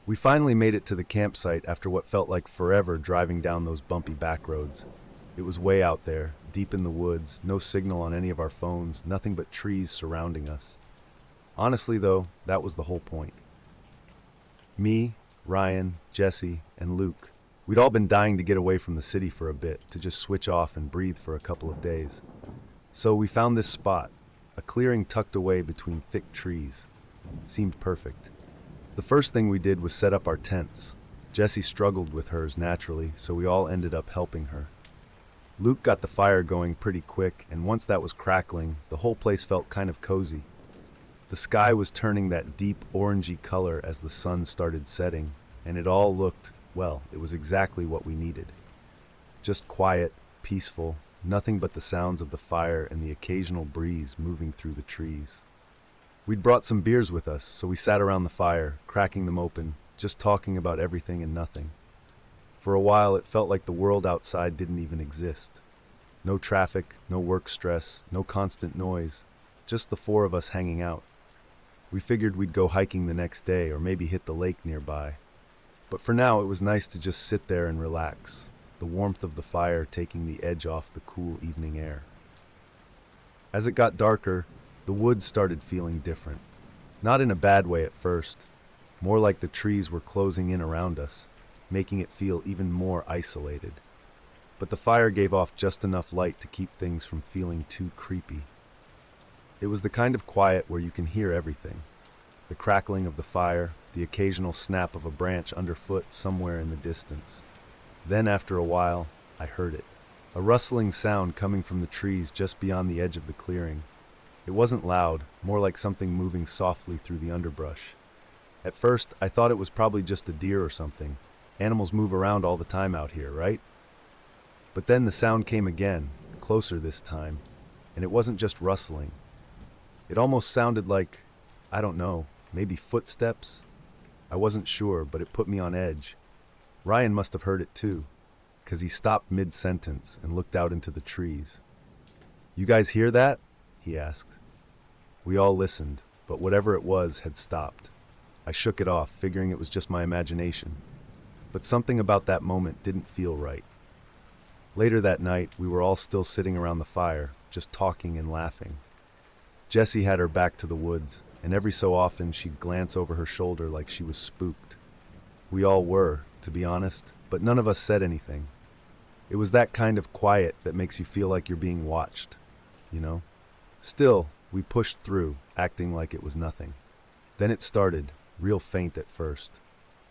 We finally made it to the campsite after what felt like forever driving down those bumpy back roads. It was way out there, deep in the woods, no signal on any of our phones, nothing but trees surrounding us. Honestly, though, that was the whole point. Me, Ryan, Jesse, and Luke. We'd all been dying to get away from the city for a bit, to just switch off and breathe for a couple of days. So we found this spot, a clearing tucked away between thick trees. Seemed perfect. The first thing we did was set up our tents. Jessie struggled with hers naturally, so we all ended up helping her. Luke got the fire going pretty quick, and once that was crackling, the whole place felt kind of cozy. The sky was turning that deep orangey color as the sun started setting, and it all looked, well, it was exactly what we needed. Just quiet, peaceful, nothing but the sounds of the fire and the occasional breeze moving through the trees. We'd brought some beers with us, so we sat around the fire, cracking them open, just talking about everything and nothing. For a while, it felt like the world outside didn't even exist. No traffic, no work stress, no constant noise, just the four of us hanging out. We figured we'd go hiking the next day or maybe hit the lake nearby. But for now, it was nice to just sit there and relax, the warmth of the fire taking the edge off the cool evening air. As it got darker, the woods started feeling different. Not in a bad way at first, more like the trees were closing in around us, making it feel even more isolated. But the fire gave off just enough light to keep things from feeling too creepy. It was the kind of quiet where you can hear everything. The crackling of the fire, the occasional snap of a branch underfoot somewhere in the distance. Then after a while, I heard it. A rustling sound coming from the trees just beyond the edge of the clearing. It wasn't loud, more like something moving softly through the underbrush. At first, I thought it was probably just a deer or something. Animals move around all the time out here, right? But then the sound came again, closer this time, and it wasn't just rustling. It almost sounded like, I don't know, maybe footsteps? I wasn't sure, but it put me on edge. Ryan must have heard it too, 'cause he stopped mid-sentence and looked out into the trees. "You guys hear that?" he asked. We all listened, but whatever it was had stopped. I shook it off, figuring it was just my imagination. But something about that moment didn't feel right. Later that night, we were all still sitting around the fire, just talking and laughing. Jessie had her back to the woods, and every so often she'd glance over her shoulder like she was spooked. We all were, to be honest, but none of us said anything. It was that kind of quiet that makes you feel like you're being watched, you know? Still, we pushed through, acting like it was nothing. Then it started, real faint at first.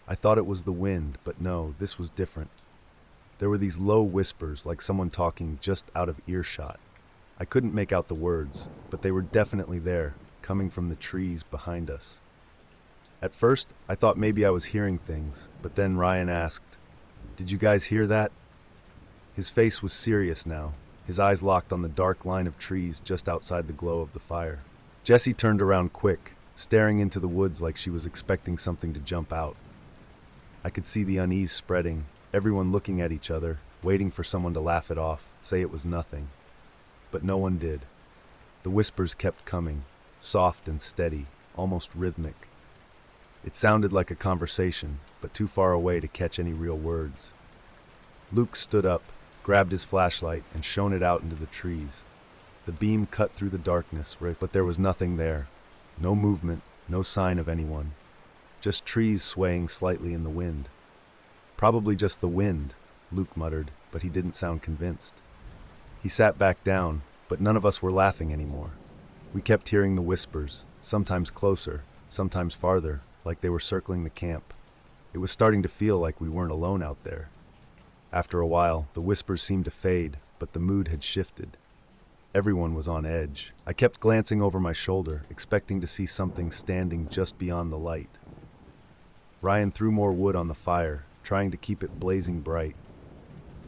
I thought it was the wind, but no, this was different. There were these low whispers, like someone talking just out of earshot. I couldn't make out the words, but they were definitely there, coming from the trees behind us. At first, I thought maybe I was hearing things, but then Ryan asked, "Did you guys hear that?" His face was serious now, his eyes locked on the dark line of trees just outside the glow of the fire. Jessie turned around quick, staring into the woods like she was expecting something to jump out. I could see the unease spreading, everyone looking at each other, waiting for someone to laugh it off, say it was nothing. But no one did. The whispers kept coming, soft and steady, almost rhythmic. It sounded like a conversation, but too far away to catch any real words. Luke stood up, grabbed his flashlight, and shone it out into the trees. The beam cut through the darkness, but there was nothing there. No movement, no sign of anyone. Just trees swaying slightly in the wind. "Probably just the wind," Luke muttered, but he didn't sound convinced. He sat back down, but none of us were laughing anymore. We kept hearing the whispers, sometimes closer, sometimes farther, like they were circling the camp. It was starting to feel like we weren't alone out there. After a while, the whispers seemed to fade, but the mood had shifted. Everyone was on edge. I kept glancing over my shoulder, expecting to see something standing just beyond the light. Ryan threw more wood on the fire, trying to keep it blazing bright.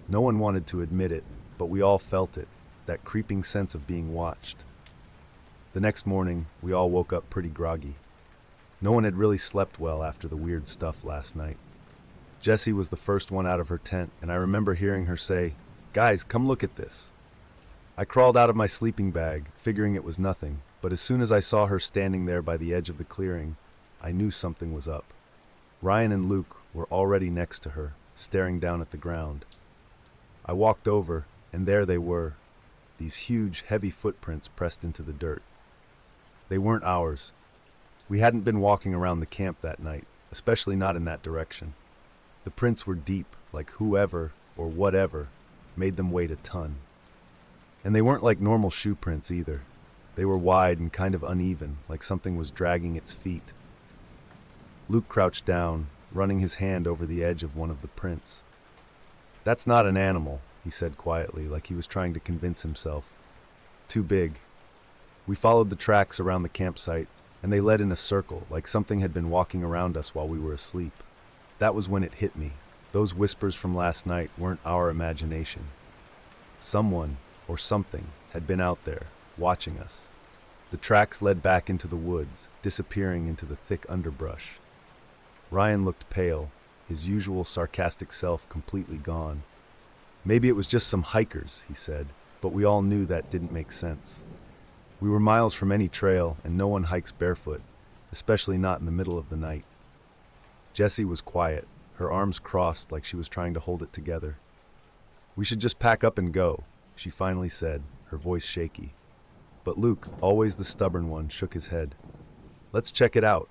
No one wanted to admit it, but we all felt it, that creeping sense of being watched. The next morning, we all woke up pretty groggy. No one had really slept well after the weird stuff last night. Jessie was the first one out of her tent, and I remember hearing her say, "Guys, come look at this." I crawled out of my sleeping bag, figuring it was nothing, but as soon as I saw her standing there by the edge of the clearing, I knew something was up. Ryan and Luke were already next to her, staring down at the ground. I walked over, and there they were, these huge, heavy footprints pressed into the dirt. They weren't ours. We hadn't been walking around the camp that night, especially not in that direction. The prints were deep, like whoever, or whatever, made them weight a ton. And they weren't like normal shoe prints either. They were wide and kind of uneven, like something was dragging its feet. Luke crouched down, running his hand over the edge of one of the prints. "That's not an animal," he said quietly, like he was trying to convince himself. "Too big." We followed the tracks around the campsite, and they led in a circle, like something had been walking around us while we were asleep. That was when it hit me. Those whispers from last night weren't our imagination. Someone, or something, had been out there, watching us. The tracks led back into the woods, disappearing into the thick underbrush. Ryan looked pale, his usual sarcastic self completely gone. "Maybe it was just some hikers," he said, but we all knew that didn't make sense. We were miles from any trail, and no one hikes barefoot, especially not in the middle of the night. Jessie was quiet, her arms crossed like she was trying to hold it together. "We should just pack up and go," she finally said, her voice shaky. But Luke, always the stubborn one, shook his head. "Let's check it out.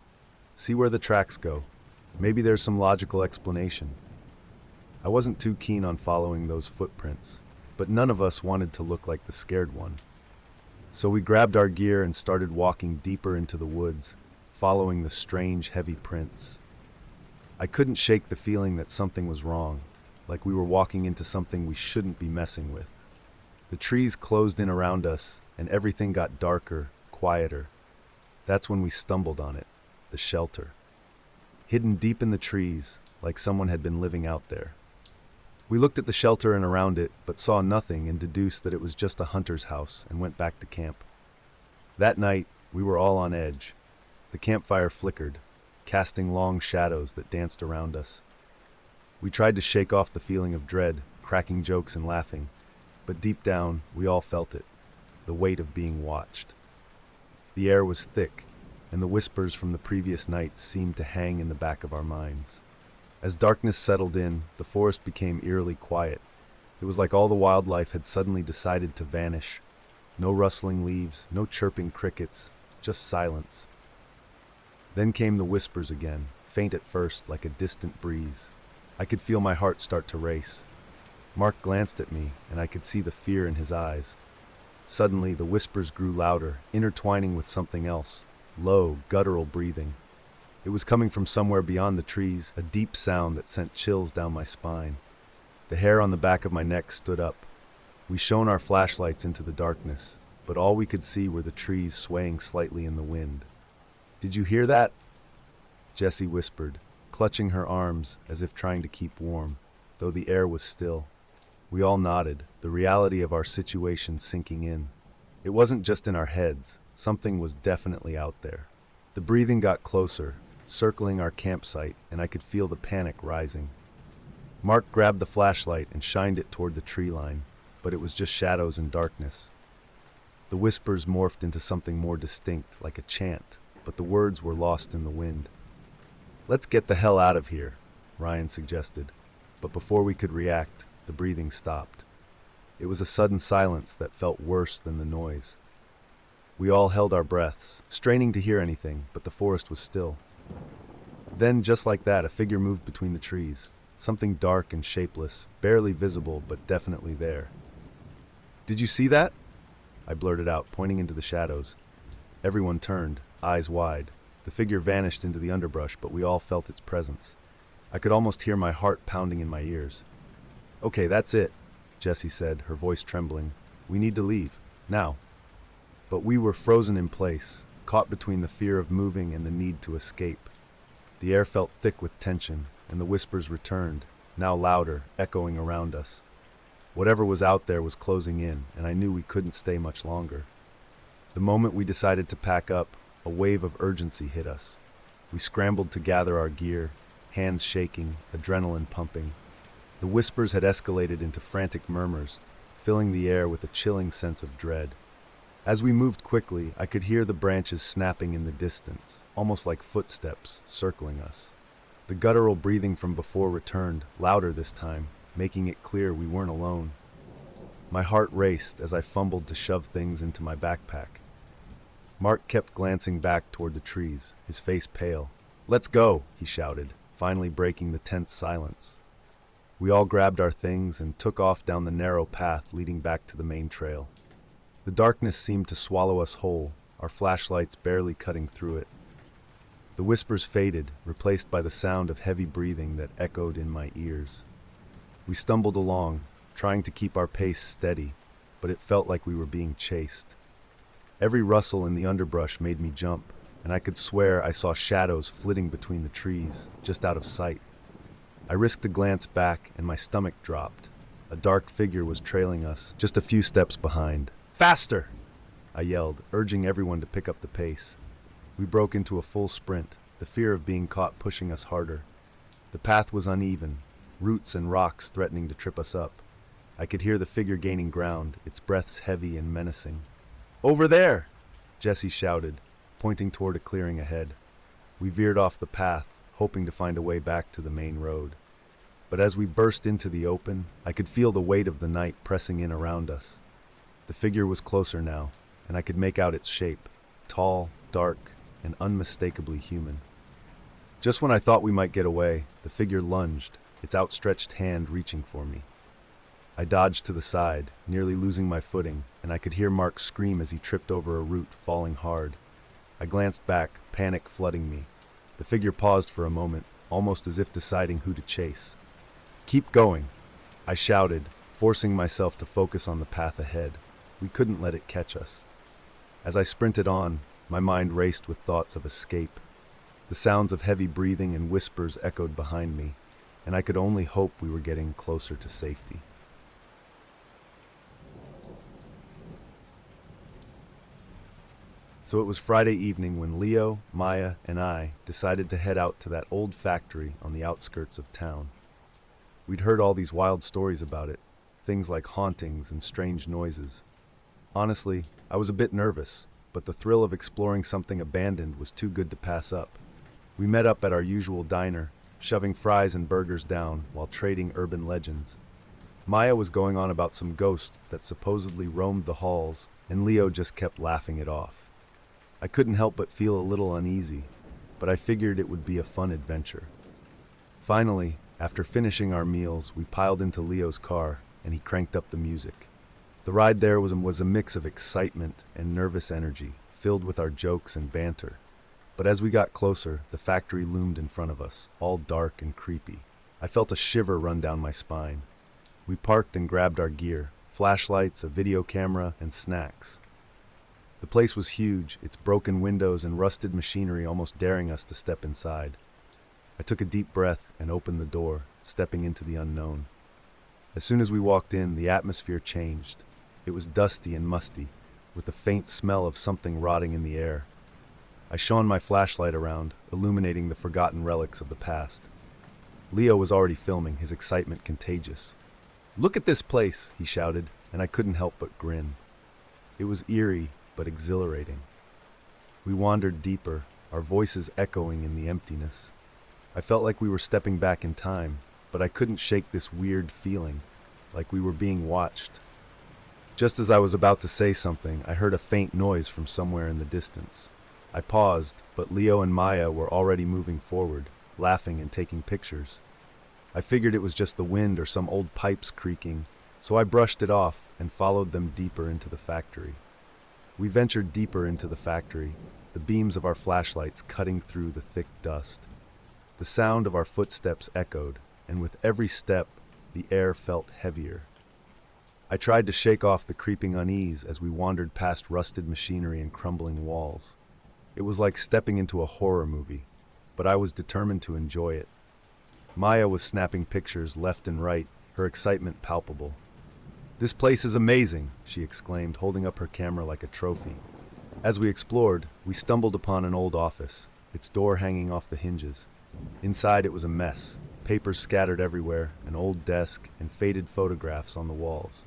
See where the tracks go. Maybe there's some logical explanation." I wasn't too keen on following those footprints, but none of us wanted to look like the scared one. So we grabbed our gear and started walking deeper into the woods, following the strange, heavy prints. I couldn't shake the feeling that something was wrong, like we were walking into something we shouldn't be messing with. The trees closed in around us, and everything got darker, quieter. That's when we stumbled on it, the shelter. Hidden deep in the trees, like someone had been living out there. We looked at the shelter and around it, but saw nothing and deduced that it was just a hunter's house and went back to camp. That night, we were all on edge. The campfire flickered, casting long shadows that danced around us. We tried to shake off the feeling of dread, cracking jokes and laughing, but deep down, we all felt it, the weight of being watched. The air was thick, and the whispers from the previous nights seemed to hang in the back of our minds. As darkness settled in, the forest became eerily quiet. It was like all the wildlife had suddenly decided to vanish. No rustling leaves, no chirping crickets, just silence. Then came the whispers again, faint at first, like a distant breeze. I could feel my heart start to race. Mark glanced at me, and I could see the fear in his eyes. Suddenly, the whispers grew louder, intertwining with something else, low, guttural breathing. It was coming from somewhere beyond the trees, a deep sound that sent chills down my spine. The hair on the back of my neck stood up. We shone our flashlights into the darkness, but all we could see were the trees swaying slightly in the wind. "Did you hear that?" Jessie whispered, clutching her arms as if trying to keep warm, though the air was still. We all nodded, the reality of our situation sinking in. It wasn't just in our heads, something was definitely out there. The breathing got closer, circling our campsite, and I could feel the panic rising. Mark grabbed the flashlight and shined it toward the tree line, but it was just shadows and darkness. The whispers morphed into something more distinct, like a chant, but the words were lost in the wind. "Let's get the hell out of here," Ryan suggested, but before we could react, the breathing stopped. It was a sudden silence that felt worse than the noise. We all held our breaths, straining to hear anything, but the forest was still. Then, just like that, a figure moved between the trees, something dark and shapeless, barely visible but definitely there. "Did you see that?" I blurted out, pointing into the shadows. Everyone turned, eyes wide. The figure vanished into the underbrush, but we all felt its presence. I could almost hear my heart pounding in my ears. "Okay, that's it," Jessie said, her voice trembling. "We need to leave, now." But we were frozen in place, caught between the fear of moving and the need to escape. The air felt thick with tension, and the whispers returned, now louder, echoing around us. Whatever was out there was closing in, and I knew we couldn't stay much longer. The moment we decided to pack up, a wave of urgency hit us. We scrambled to gather our gear, hands shaking, adrenaline pumping. The whispers had escalated into frantic murmurs, filling the air with a chilling sense of dread. As we moved quickly, I could hear the branches snapping in the distance, almost like footsteps circling us. The guttural breathing from before returned, louder this time, making it clear we weren't alone. My heart raced as I fumbled to shove things into my backpack. Mark kept glancing back toward the trees, his face pale. "Let's go," he shouted, finally breaking the tense silence. We all grabbed our things and took off down the narrow path leading back to the main trail. The darkness seemed to swallow us whole, our flashlights barely cutting through it. The whispers faded, replaced by the sound of heavy breathing that echoed in my ears. We stumbled along, trying to keep our pace steady, but it felt like we were being chased. Every rustle in the underbrush made me jump, and I could swear I saw shadows flitting between the trees, just out of sight. I risked a glance back, and my stomach dropped. A dark figure was trailing us, just a few steps behind. "Faster!" I yelled, urging everyone to pick up the pace. We broke into a full sprint, the fear of being caught pushing us harder. The path was uneven, roots and rocks threatening to trip us up. I could hear the figure gaining ground, its breaths heavy and menacing. "Over there!" Jesse shouted, pointing toward a clearing ahead. We veered off the path, hoping to find a way back to the main road. But as we burst into the open, I could feel the weight of the night pressing in around us. The figure was closer now, and I could make out its shape, tall, dark, and unmistakably human. Just when I thought we might get away, the figure lunged, its outstretched hand reaching for me. I dodged to the side, nearly losing my footing, and I could hear Mark scream as he tripped over a root, falling hard. I glanced back, panic flooding me. The figure paused for a moment, almost as if deciding who to chase. "Keep going," I shouted, forcing myself to focus on the path ahead. We couldn't let it catch us. As I sprinted on, my mind raced with thoughts of escape. The sounds of heavy breathing and whispers echoed behind me, and I could only hope we were getting closer to safety. So it was Friday evening when Leo, Maya, and I decided to head out to that old factory on the outskirts of town. We'd heard all these wild stories about it, things like hauntings and strange noises. Honestly, I was a bit nervous, but the thrill of exploring something abandoned was too good to pass up. We met up at our usual diner, shoving fries and burgers down while trading urban legends. Maya was going on about some ghost that supposedly roamed the halls, and Leo just kept laughing it off. I couldn't help but feel a little uneasy, but I figured it would be a fun adventure. Finally, after finishing our meals, we piled into Leo's car, and he cranked up the music. The ride there was a mix of excitement and nervous energy, filled with our jokes and banter. But as we got closer, the factory loomed in front of us, all dark and creepy. I felt a shiver run down my spine. We parked and grabbed our gear, flashlights, a video camera, and snacks. The place was huge, its broken windows and rusted machinery almost daring us to step inside. I took a deep breath and opened the door, stepping into the unknown. As soon as we walked in, the atmosphere changed. It was dusty and musty, with a faint smell of something rotting in the air. I shone my flashlight around, illuminating the forgotten relics of the past. Leo was already filming, his excitement contagious. "Look at this place," he shouted, and I couldn't help but grin. It was eerie, but exhilarating. We wandered deeper, our voices echoing in the emptiness. I felt like we were stepping back in time, but I couldn't shake this weird feeling, like we were being watched. Just as I was about to say something, I heard a faint noise from somewhere in the distance. I paused, but Leo and Maya were already moving forward, laughing and taking pictures. I figured it was just the wind or some old pipes creaking, so I brushed it off and followed them deeper into the factory. We ventured deeper into the factory, the beams of our flashlights cutting through the thick dust. The sound of our footsteps echoed, and with every step, the air felt heavier. I tried to shake off the creeping unease as we wandered past rusted machinery and crumbling walls. It was like stepping into a horror movie, but I was determined to enjoy it. Maya was snapping pictures left and right, her excitement palpable. "This place is amazing," she exclaimed, holding up her camera like a trophy. As we explored, we stumbled upon an old office, its door hanging off the hinges. Inside it was a mess, papers scattered everywhere, an old desk, and faded photographs on the walls.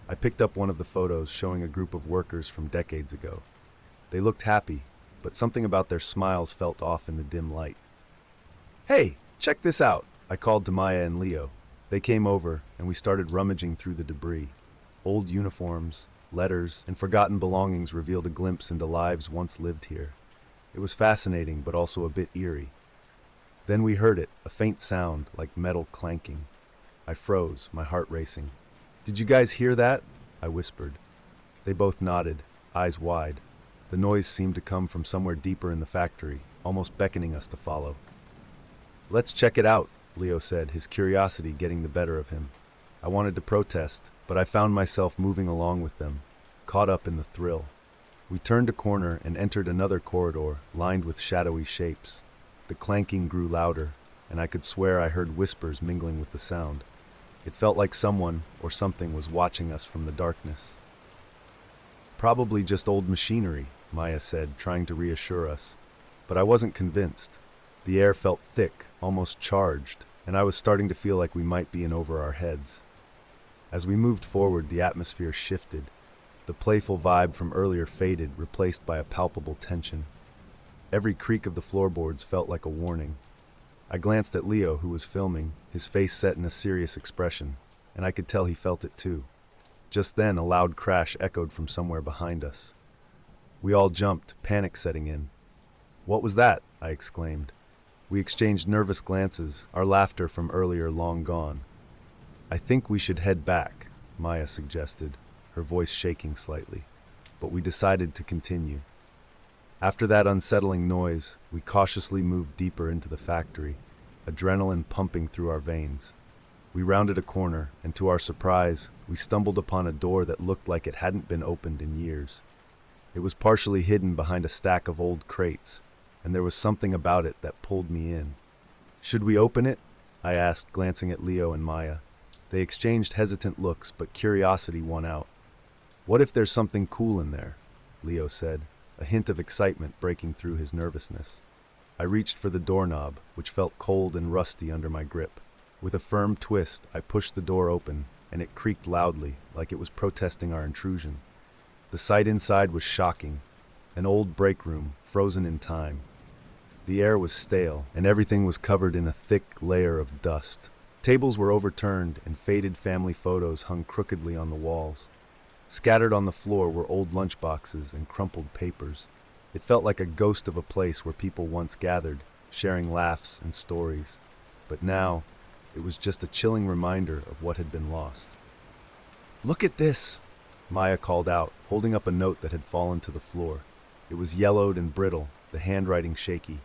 I picked up one of the photos showing a group of workers from decades ago. They looked happy, but something about their smiles felt off in the dim light. Hey, check this out, I called to Maya and Leo. They came over, and we started rummaging through the debris. Old uniforms, letters, and forgotten belongings revealed a glimpse into lives once lived here. It was fascinating, but also a bit eerie. Then we heard it, a faint sound, like metal clanking. I froze, my heart racing. "Did you guys hear that?" I whispered. They both nodded, eyes wide. The noise seemed to come from somewhere deeper in the factory, almost beckoning us to follow. "Let's check it out," Leo said, his curiosity getting the better of him. I wanted to protest, but I found myself moving along with them, caught up in the thrill. We turned a corner and entered another corridor, lined with shadowy shapes. The clanking grew louder, and I could swear I heard whispers mingling with the sound. It felt like someone or something was watching us from the darkness. "Probably just old machinery," Maya said, trying to reassure us. But I wasn't convinced. The air felt thick, almost charged, and I was starting to feel like we might be in over our heads. As we moved forward, the atmosphere shifted. The playful vibe from earlier faded, replaced by a palpable tension. Every creak of the floorboards felt like a warning. I glanced at Leo, who was filming, his face set in a serious expression, and I could tell he felt it too. Just then, a loud crash echoed from somewhere behind us. We all jumped, panic setting in. "What was that?" I exclaimed. We exchanged nervous glances, our laughter from earlier long gone. "I think we should head back," Maya suggested, her voice shaking slightly, but we decided to continue. After that unsettling noise, we cautiously moved deeper into the factory, adrenaline pumping through our veins. We rounded a corner, and to our surprise, we stumbled upon a door that looked like it hadn't been opened in years. It was partially hidden behind a stack of old crates, and there was something about it that pulled me in. "Should we open it?" I asked, glancing at Leo and Maya. They exchanged hesitant looks, but curiosity won out. "What if there's something cool in there?" Leo said, a hint of excitement breaking through his nervousness. I reached for the doorknob, which felt cold and rusty under my grip. With a firm twist, I pushed the door open, and it creaked loudly, like it was protesting our intrusion. The sight inside was shocking. An old break room, frozen in time. The air was stale, and everything was covered in a thick layer of dust. Tables were overturned, and faded family photos hung crookedly on the walls. Scattered on the floor were old lunchboxes and crumpled papers. It felt like a ghost of a place where people once gathered, sharing laughs and stories. But now, it was just a chilling reminder of what had been lost. "Look at this!" Maya called out, holding up a note that had fallen to the floor. It was yellowed and brittle, the handwriting shaky.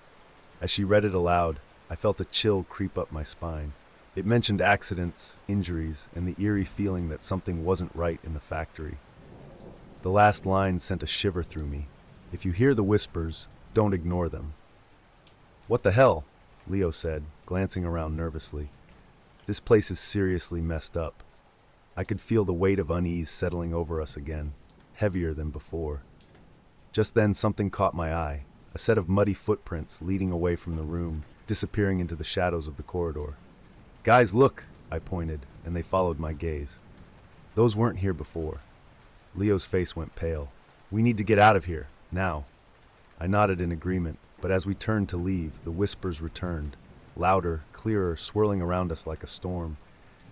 As she read it aloud, I felt a chill creep up my spine. It mentioned accidents, injuries, and the eerie feeling that something wasn't right in the factory. The last line sent a shiver through me. "If you hear the whispers, don't ignore them." "What the hell?" Leo said, glancing around nervously. "This place is seriously messed up." I could feel the weight of unease settling over us again, heavier than before. Just then something caught my eye, a set of muddy footprints leading away from the room, disappearing into the shadows of the corridor. "Guys, look!" I pointed, and they followed my gaze. Those weren't here before. Leo's face went pale. "We need to get out of here, now." I nodded in agreement, but as we turned to leave, the whispers returned, louder, clearer, swirling around us like a storm.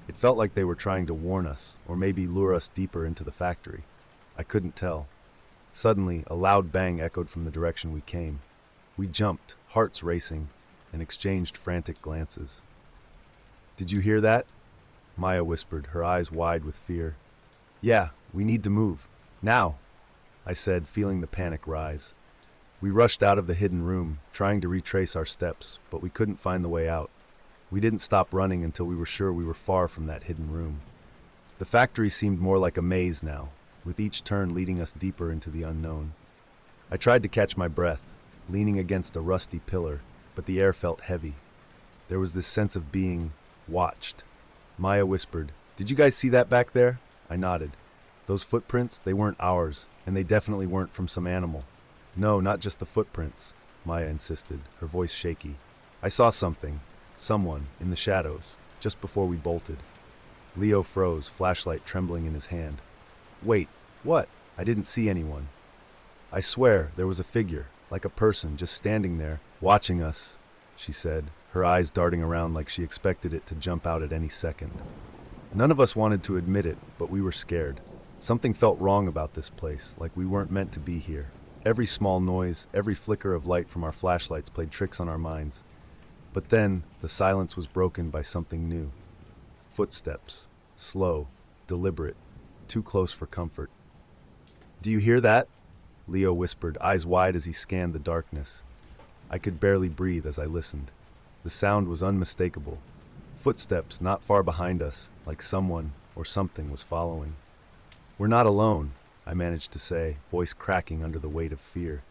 It felt like they were trying to warn us, or maybe lure us deeper into the factory. I couldn't tell. Suddenly, a loud bang echoed from the direction we came. We jumped, hearts racing, and exchanged frantic glances. "Did you hear that?" Maya whispered, her eyes wide with fear. "Yeah, we need to move. Now," I said, feeling the panic rise. We rushed out of the hidden room, trying to retrace our steps, but we couldn't find the way out. We didn't stop running until we were sure we were far from that hidden room. The factory seemed more like a maze now, with each turn leading us deeper into the unknown. I tried to catch my breath, leaning against a rusty pillar, but the air felt heavy. There was this sense of being watched. Maya whispered, "Did you guys see that back there?" I nodded. "Those footprints, they weren't ours, and they definitely weren't from some animal." "No, not just the footprints," Maya insisted, her voice shaky. "I saw something, someone, in the shadows, just before we bolted." Leo froze, flashlight trembling in his hand. "Wait, what? I didn't see anyone." "I swear, there was a figure, like a person, just standing there, watching us." she said, her eyes darting around like she expected it to jump out at any second. None of us wanted to admit it, but we were scared. Something felt wrong about this place, like we weren't meant to be here. Every small noise, every flicker of light from our flashlights played tricks on our minds. But then, the silence was broken by something new. Footsteps. Slow, deliberate, too close for comfort. "Do you hear that?" Leo whispered, eyes wide as he scanned the darkness. I could barely breathe as I listened. The sound was unmistakable. Footsteps not far behind us, like someone or something was following. "We're not alone," I managed to say, voice cracking under the weight of fear.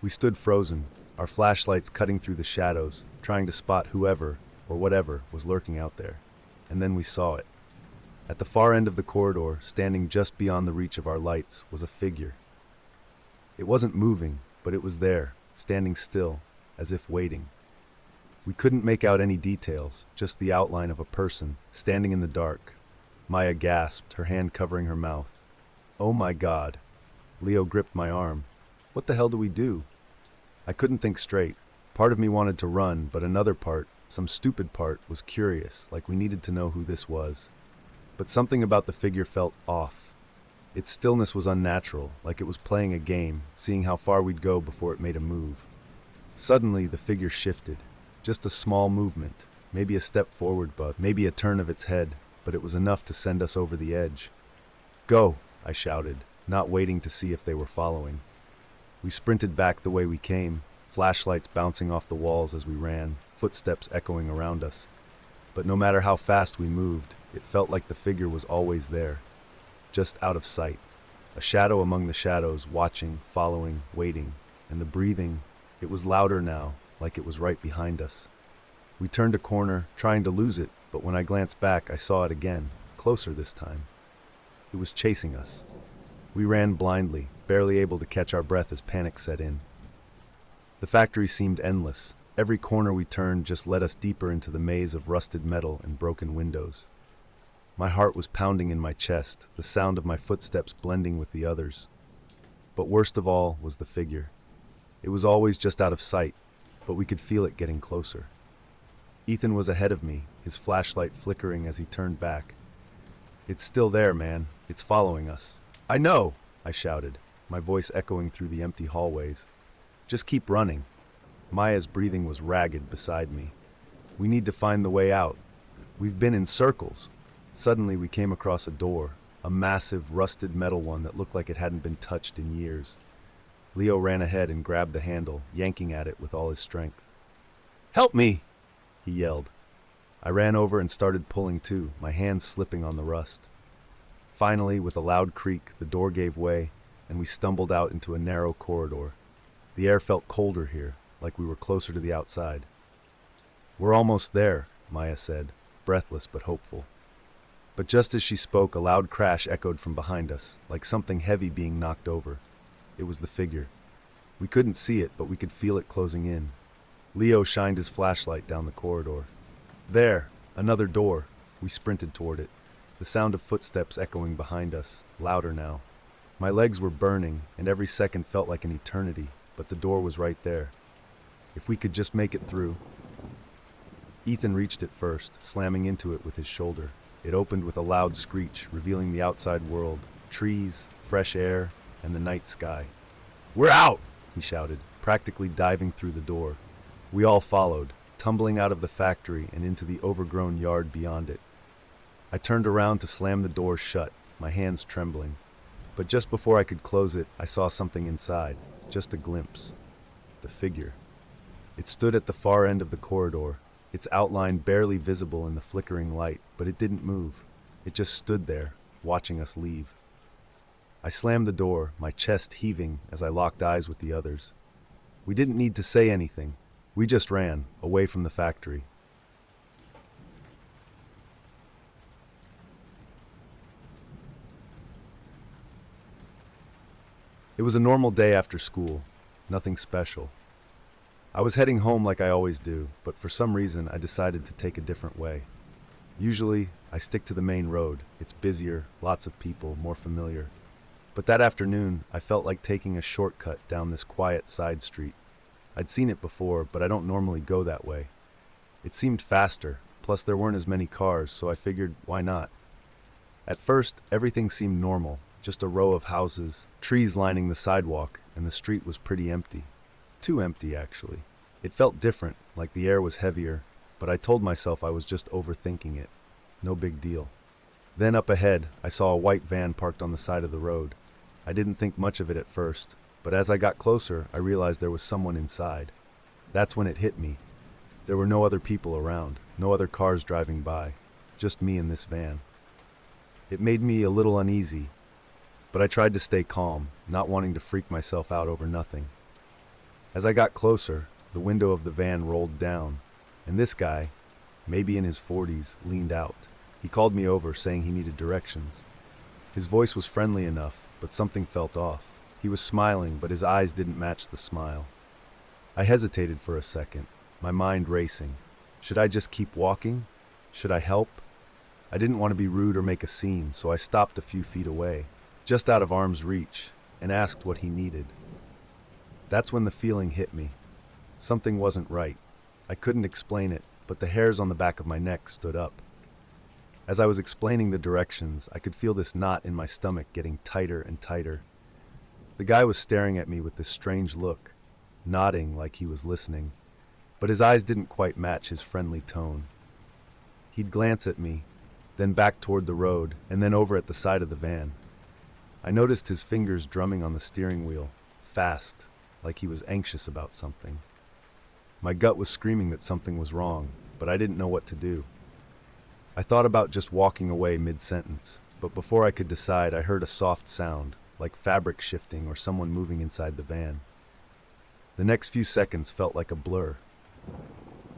We stood frozen, our flashlights cutting through the shadows, trying to spot whoever or whatever was lurking out there. And then we saw it. At the far end of the corridor, standing just beyond the reach of our lights, was a figure. It wasn't moving, but it was there, standing still, as if waiting. We couldn't make out any details, just the outline of a person, standing in the dark. Maya gasped, her hand covering her mouth. "Oh my God." Leo gripped my arm. "What the hell do we do?" I couldn't think straight. Part of me wanted to run, but another part, some stupid part, was curious, like we needed to know who this was. But something about the figure felt off. Its stillness was unnatural, like it was playing a game, seeing how far we'd go before it made a move. Suddenly, the figure shifted. Just a small movement, maybe a step forward, but maybe a turn of its head, but it was enough to send us over the edge. "Go!" I shouted, not waiting to see if they were following. We sprinted back the way we came, flashlights bouncing off the walls as we ran, footsteps echoing around us. But no matter how fast we moved, it felt like the figure was always there, just out of sight. A shadow among the shadows, watching, following, waiting. And the breathing, it was louder now, like it was right behind us. We turned a corner, trying to lose it, but when I glanced back, I saw it again, closer this time. It was chasing us. We ran blindly, barely able to catch our breath as panic set in. The factory seemed endless. Every corner we turned just led us deeper into the maze of rusted metal and broken windows. My heart was pounding in my chest, the sound of my footsteps blending with the others. But worst of all was the figure. It was always just out of sight, but we could feel it getting closer. Ethan was ahead of me, his flashlight flickering as he turned back. "It's still there, man. It's following us." "I know!" I shouted, my voice echoing through the empty hallways. "Just keep running." Maya's breathing was ragged beside me. "We need to find the way out. We've been in circles." Suddenly we came across a door, a massive, rusted metal one that looked like it hadn't been touched in years. Leo ran ahead and grabbed the handle, yanking at it with all his strength. "Help me!" he yelled. I ran over and started pulling too, my hands slipping on the rust. Finally, with a loud creak, the door gave way, and we stumbled out into a narrow corridor. The air felt colder here, like we were closer to the outside. "We're almost there," Maya said, breathless but hopeful. But just as she spoke, a loud crash echoed from behind us, like something heavy being knocked over. It was the figure. We couldn't see it, but we could feel it closing in. Leo shined his flashlight down the corridor. "There! Another door!" We sprinted toward it, the sound of footsteps echoing behind us, louder now. My legs were burning, and every second felt like an eternity, but the door was right there. If we could just make it through. Ethan reached it first, slamming into it with his shoulder. It opened with a loud screech, revealing the outside world, trees, fresh air, and the night sky. "We're out!" he shouted, practically diving through the door. We all followed, tumbling out of the factory and into the overgrown yard beyond it. I turned around to slam the door shut, my hands trembling. But just before I could close it, I saw something inside, just a glimpse. The figure. It stood at the far end of the corridor, its outline barely visible in the flickering light, but it didn't move. It just stood there, watching us leave. I slammed the door, my chest heaving as I locked eyes with the others. We didn't need to say anything. We just ran, away from the factory. It was a normal day after school, nothing special. I was heading home like I always do, but for some reason I decided to take a different way. Usually, I stick to the main road. It's busier, lots of people, more familiar. But that afternoon, I felt like taking a shortcut down this quiet side street. I'd seen it before, but I don't normally go that way. It seemed faster, plus there weren't as many cars, so I figured, why not? At first, everything seemed normal, just a row of houses, trees lining the sidewalk, and the street was pretty empty. Too empty, actually. It felt different, like the air was heavier, but I told myself I was just overthinking it. No big deal. Then up ahead, I saw a white van parked on the side of the road. I didn't think much of it at first, but as I got closer, I realized there was someone inside. That's when it hit me. There were no other people around, no other cars driving by, just me in this van. It made me a little uneasy, but I tried to stay calm, not wanting to freak myself out over nothing. As I got closer, the window of the van rolled down, and this guy, maybe in his 40s, leaned out. He called me over, saying he needed directions. His voice was friendly enough, but something felt off. He was smiling, but his eyes didn't match the smile. I hesitated for a second, my mind racing. Should I just keep walking? Should I help? I didn't want to be rude or make a scene, so I stopped a few feet away, just out of arm's reach, and asked what he needed. That's when the feeling hit me. Something wasn't right. I couldn't explain it, but the hairs on the back of my neck stood up. As I was explaining the directions, I could feel this knot in my stomach getting tighter and tighter. The guy was staring at me with this strange look, nodding like he was listening, but his eyes didn't quite match his friendly tone. He'd glance at me, then back toward the road, and then over at the side of the van. I noticed his fingers drumming on the steering wheel, fast, like he was anxious about something. My gut was screaming that something was wrong, but I didn't know what to do. I thought about just walking away mid-sentence, but before I could decide, I heard a soft sound, like fabric shifting or someone moving inside the van. The next few seconds felt like a blur.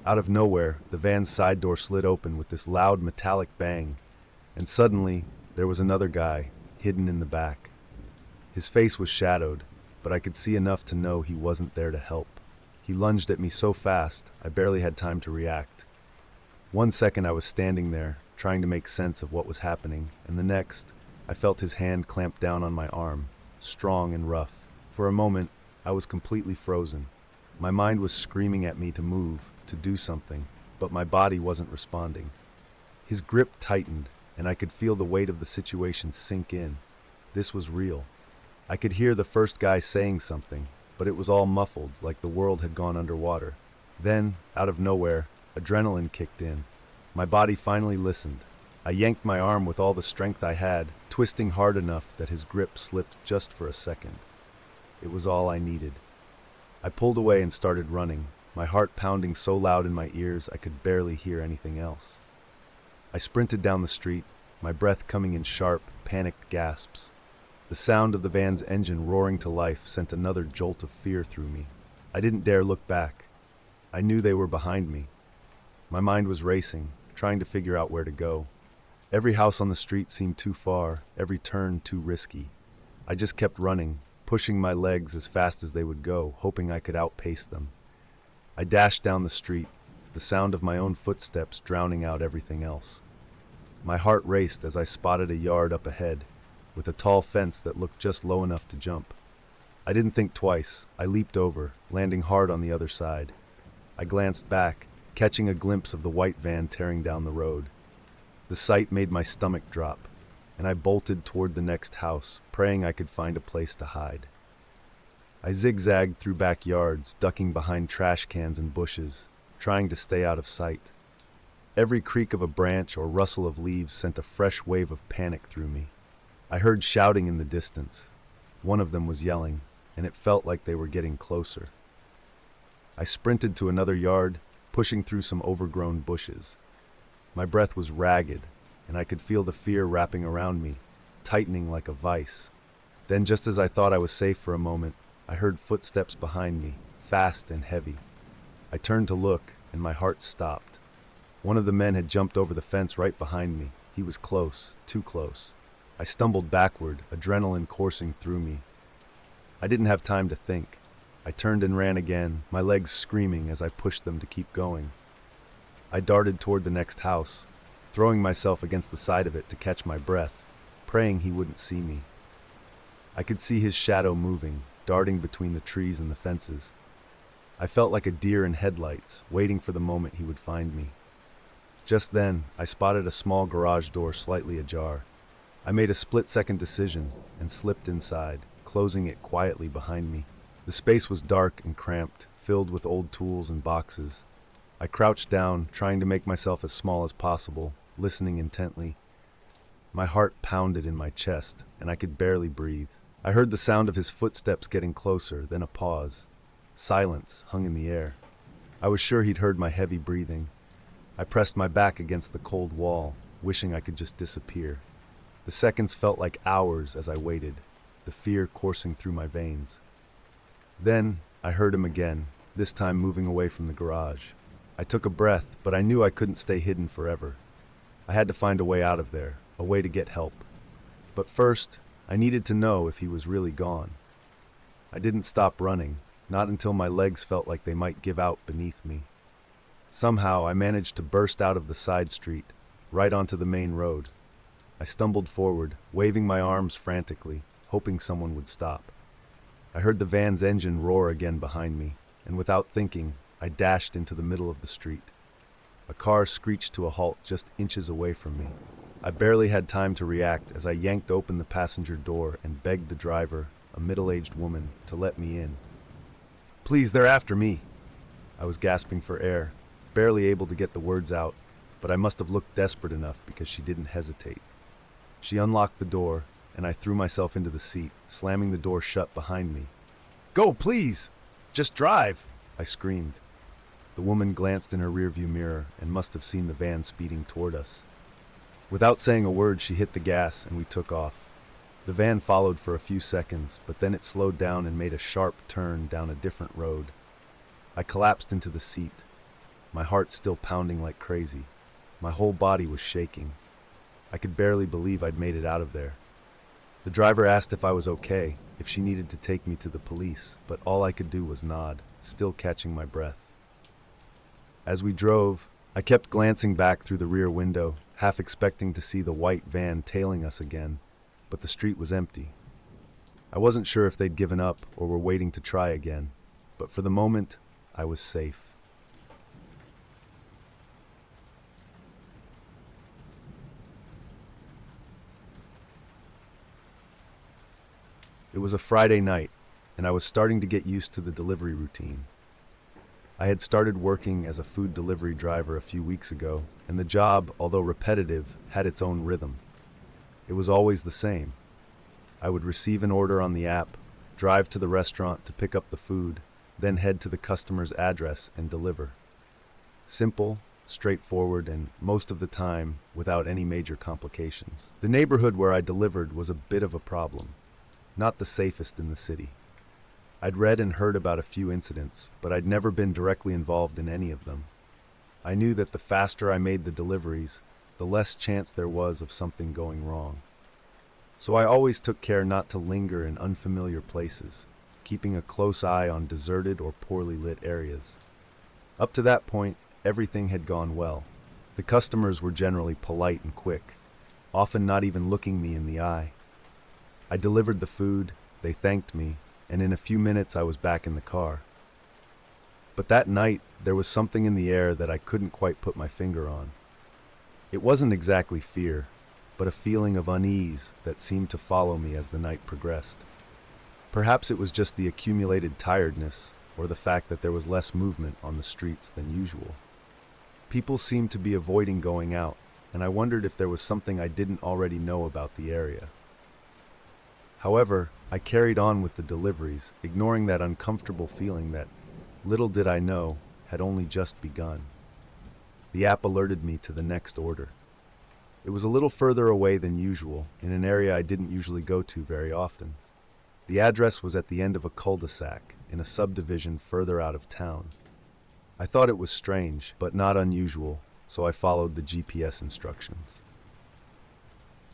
Out of nowhere, the van's side door slid open with this loud metallic bang, and suddenly, there was another guy, hidden in the back. His face was shadowed, but I could see enough to know he wasn't there to help. He lunged at me so fast, I barely had time to react. 1 second I was standing there, trying to make sense of what was happening, and the next, I felt his hand clamp down on my arm, strong and rough. For a moment, I was completely frozen. My mind was screaming at me to move, to do something, but my body wasn't responding. His grip tightened, and I could feel the weight of the situation sink in. This was real. I could hear the first guy saying something, but it was all muffled, like the world had gone underwater. Then, out of nowhere, adrenaline kicked in. My body finally listened. I yanked my arm with all the strength I had, twisting hard enough that his grip slipped just for a second. It was all I needed. I pulled away and started running, my heart pounding so loud in my ears I could barely hear anything else. I sprinted down the street, my breath coming in sharp, panicked gasps. The sound of the van's engine roaring to life sent another jolt of fear through me. I didn't dare look back. I knew they were behind me. My mind was racing, trying to figure out where to go. Every house on the street seemed too far, every turn too risky. I just kept running, pushing my legs as fast as they would go, hoping I could outpace them. I dashed down the street, the sound of my own footsteps drowning out everything else. My heart raced as I spotted a yard up ahead, with a tall fence that looked just low enough to jump. I didn't think twice. I leaped over, landing hard on the other side. I glanced back, catching a glimpse of the white van tearing down the road. The sight made my stomach drop, and I bolted toward the next house, praying I could find a place to hide. I zigzagged through backyards, ducking behind trash cans and bushes, trying to stay out of sight. Every creak of a branch or rustle of leaves sent a fresh wave of panic through me. I heard shouting in the distance. One of them was yelling, and it felt like they were getting closer. I sprinted to another yard, pushing through some overgrown bushes. My breath was ragged, and I could feel the fear wrapping around me, tightening like a vice. Then, just as I thought I was safe for a moment, I heard footsteps behind me, fast and heavy. I turned to look, and my heart stopped. One of the men had jumped over the fence right behind me. He was close, too close. I stumbled backward, adrenaline coursing through me. I didn't have time to think. I turned and ran again, my legs screaming as I pushed them to keep going. I darted toward the next house, throwing myself against the side of it to catch my breath, praying he wouldn't see me. I could see his shadow moving, darting between the trees and the fences. I felt like a deer in headlights, waiting for the moment he would find me. Just then, I spotted a small garage door slightly ajar. I made a split-second decision and slipped inside, closing it quietly behind me. The space was dark and cramped, filled with old tools and boxes. I crouched down, trying to make myself as small as possible, listening intently. My heart pounded in my chest, and I could barely breathe. I heard the sound of his footsteps getting closer, then a pause. Silence hung in the air. I was sure he'd heard my heavy breathing. I pressed my back against the cold wall, wishing I could just disappear. The seconds felt like hours as I waited, the fear coursing through my veins. Then I heard him again, this time moving away from the garage. I took a breath, but I knew I couldn't stay hidden forever. I had to find a way out of there, a way to get help. But first, I needed to know if he was really gone. I didn't stop running, not until my legs felt like they might give out beneath me. Somehow I managed to burst out of the side street, right onto the main road. I stumbled forward, waving my arms frantically, hoping someone would stop. I heard the van's engine roar again behind me, and without thinking, I dashed into the middle of the street. A car screeched to a halt just inches away from me. I barely had time to react as I yanked open the passenger door and begged the driver, a middle-aged woman, to let me in. "Please, they're after me!" I was gasping for air, barely able to get the words out, but I must have looked desperate enough because she didn't hesitate. She unlocked the door, and I threw myself into the seat, slamming the door shut behind me. "Go, please! Just drive!" I screamed. The woman glanced in her rearview mirror and must have seen the van speeding toward us. Without saying a word, she hit the gas and we took off. The van followed for a few seconds, but then it slowed down and made a sharp turn down a different road. I collapsed into the seat, my heart still pounding like crazy. My whole body was shaking. I could barely believe I'd made it out of there. The driver asked if I was okay, if she needed to take me to the police, but all I could do was nod, still catching my breath. As we drove, I kept glancing back through the rear window, half expecting to see the white van tailing us again, but the street was empty. I wasn't sure if they'd given up or were waiting to try again, but for the moment, I was safe. It was a Friday night, and I was starting to get used to the delivery routine. I had started working as a food delivery driver a few weeks ago, and the job, although repetitive, had its own rhythm. It was always the same. I would receive an order on the app, drive to the restaurant to pick up the food, then head to the customer's address and deliver. Simple, straightforward, and most of the time, without any major complications. The neighborhood where I delivered was a bit of a problem, not the safest in the city. I'd read and heard about a few incidents, but I'd never been directly involved in any of them. I knew that the faster I made the deliveries, the less chance there was of something going wrong. So I always took care not to linger in unfamiliar places, keeping a close eye on deserted or poorly lit areas. Up to that point, everything had gone well. The customers were generally polite and quick, often not even looking me in the eye. I delivered the food, they thanked me, and in a few minutes I was back in the car. But that night, there was something in the air that I couldn't quite put my finger on. It wasn't exactly fear, but a feeling of unease that seemed to follow me as the night progressed. Perhaps it was just the accumulated tiredness, or the fact that there was less movement on the streets than usual. People seemed to be avoiding going out, and I wondered if there was something I didn't already know about the area. However, I carried on with the deliveries, ignoring that uncomfortable feeling that, little did I know, had only just begun. The app alerted me to the next order. It was a little further away than usual, in an area I didn't usually go to very often. The address was at the end of a cul-de-sac, in a subdivision further out of town. I thought it was strange, but not unusual, so I followed the GPS instructions.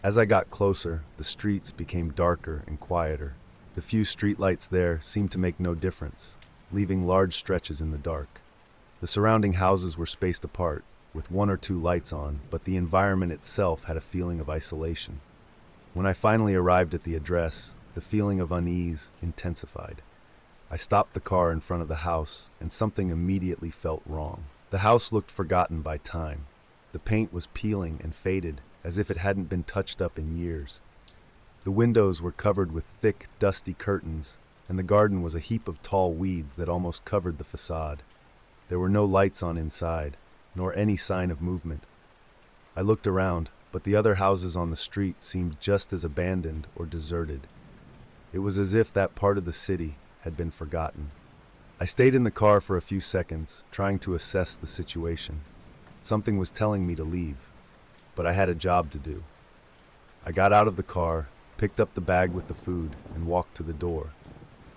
As I got closer, the streets became darker and quieter. The few streetlights there seemed to make no difference, leaving large stretches in the dark. The surrounding houses were spaced apart, with one or two lights on, but the environment itself had a feeling of isolation. When I finally arrived at the address, the feeling of unease intensified. I stopped the car in front of the house, and something immediately felt wrong. The house looked forgotten by time. The paint was peeling and faded, as if it hadn't been touched up in years. The windows were covered with thick, dusty curtains, and the garden was a heap of tall weeds that almost covered the facade. There were no lights on inside, nor any sign of movement. I looked around, but the other houses on the street seemed just as abandoned or deserted. It was as if that part of the city had been forgotten. I stayed in the car for a few seconds, trying to assess the situation. Something was telling me to leave, but I had a job to do. I got out of the car, picked up the bag with the food, and walked to the door.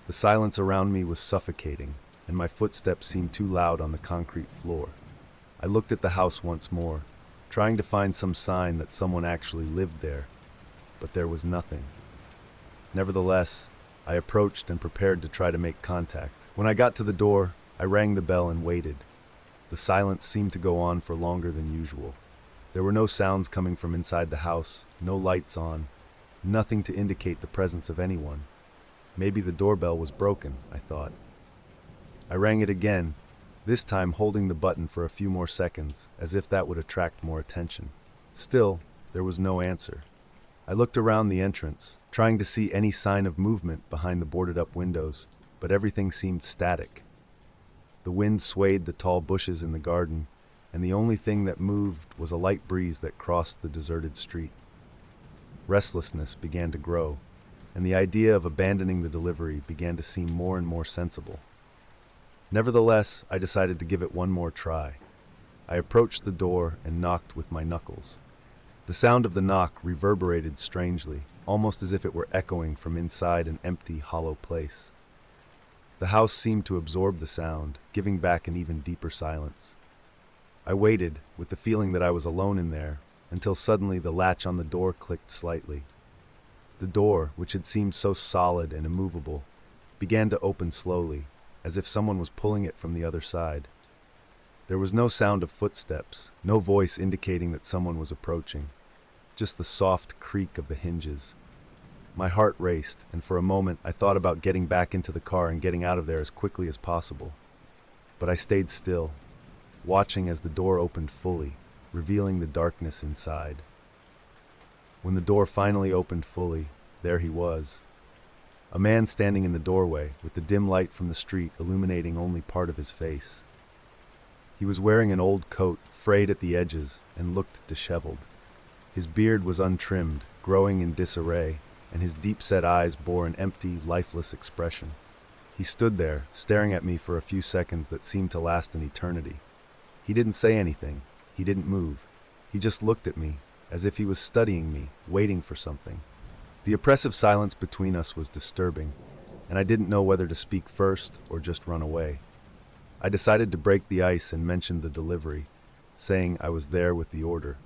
The silence around me was suffocating, and my footsteps seemed too loud on the concrete floor. I looked at the house once more, trying to find some sign that someone actually lived there, but there was nothing. Nevertheless, I approached and prepared to try to make contact. When I got to the door, I rang the bell and waited. The silence seemed to go on for longer than usual. There were no sounds coming from inside the house, no lights on, nothing to indicate the presence of anyone. Maybe the doorbell was broken, I thought. I rang it again, this time holding the button for a few more seconds, as if that would attract more attention. Still, there was no answer. I looked around the entrance, trying to see any sign of movement behind the boarded-up windows, but everything seemed static. The wind swayed the tall bushes in the garden, and the only thing that moved was a light breeze that crossed the deserted street. Restlessness began to grow, and the idea of abandoning the delivery began to seem more and more sensible. Nevertheless, I decided to give it one more try. I approached the door and knocked with my knuckles. The sound of the knock reverberated strangely, almost as if it were echoing from inside an empty, hollow place. The house seemed to absorb the sound, giving back an even deeper silence. I waited, with the feeling that I was alone in there, until suddenly the latch on the door clicked slightly. The door, which had seemed so solid and immovable, began to open slowly, as if someone was pulling it from the other side. There was no sound of footsteps, no voice indicating that someone was approaching, just the soft creak of the hinges. My heart raced, and for a moment I thought about getting back into the car and getting out of there as quickly as possible. But I stayed still, watching as the door opened fully, revealing the darkness inside. When the door finally opened fully, there he was. A man standing in the doorway, with the dim light from the street illuminating only part of his face. He was wearing an old coat, frayed at the edges, and looked disheveled. His beard was untrimmed, growing in disarray, and his deep-set eyes bore an empty, lifeless expression. He stood there, staring at me for a few seconds that seemed to last an eternity. He didn't say anything. He didn't move. He just looked at me, as if he was studying me, waiting for something. The oppressive silence between us was disturbing, and I didn't know whether to speak first or just run away. I decided to break the ice and mentioned the delivery, saying I was there with the order.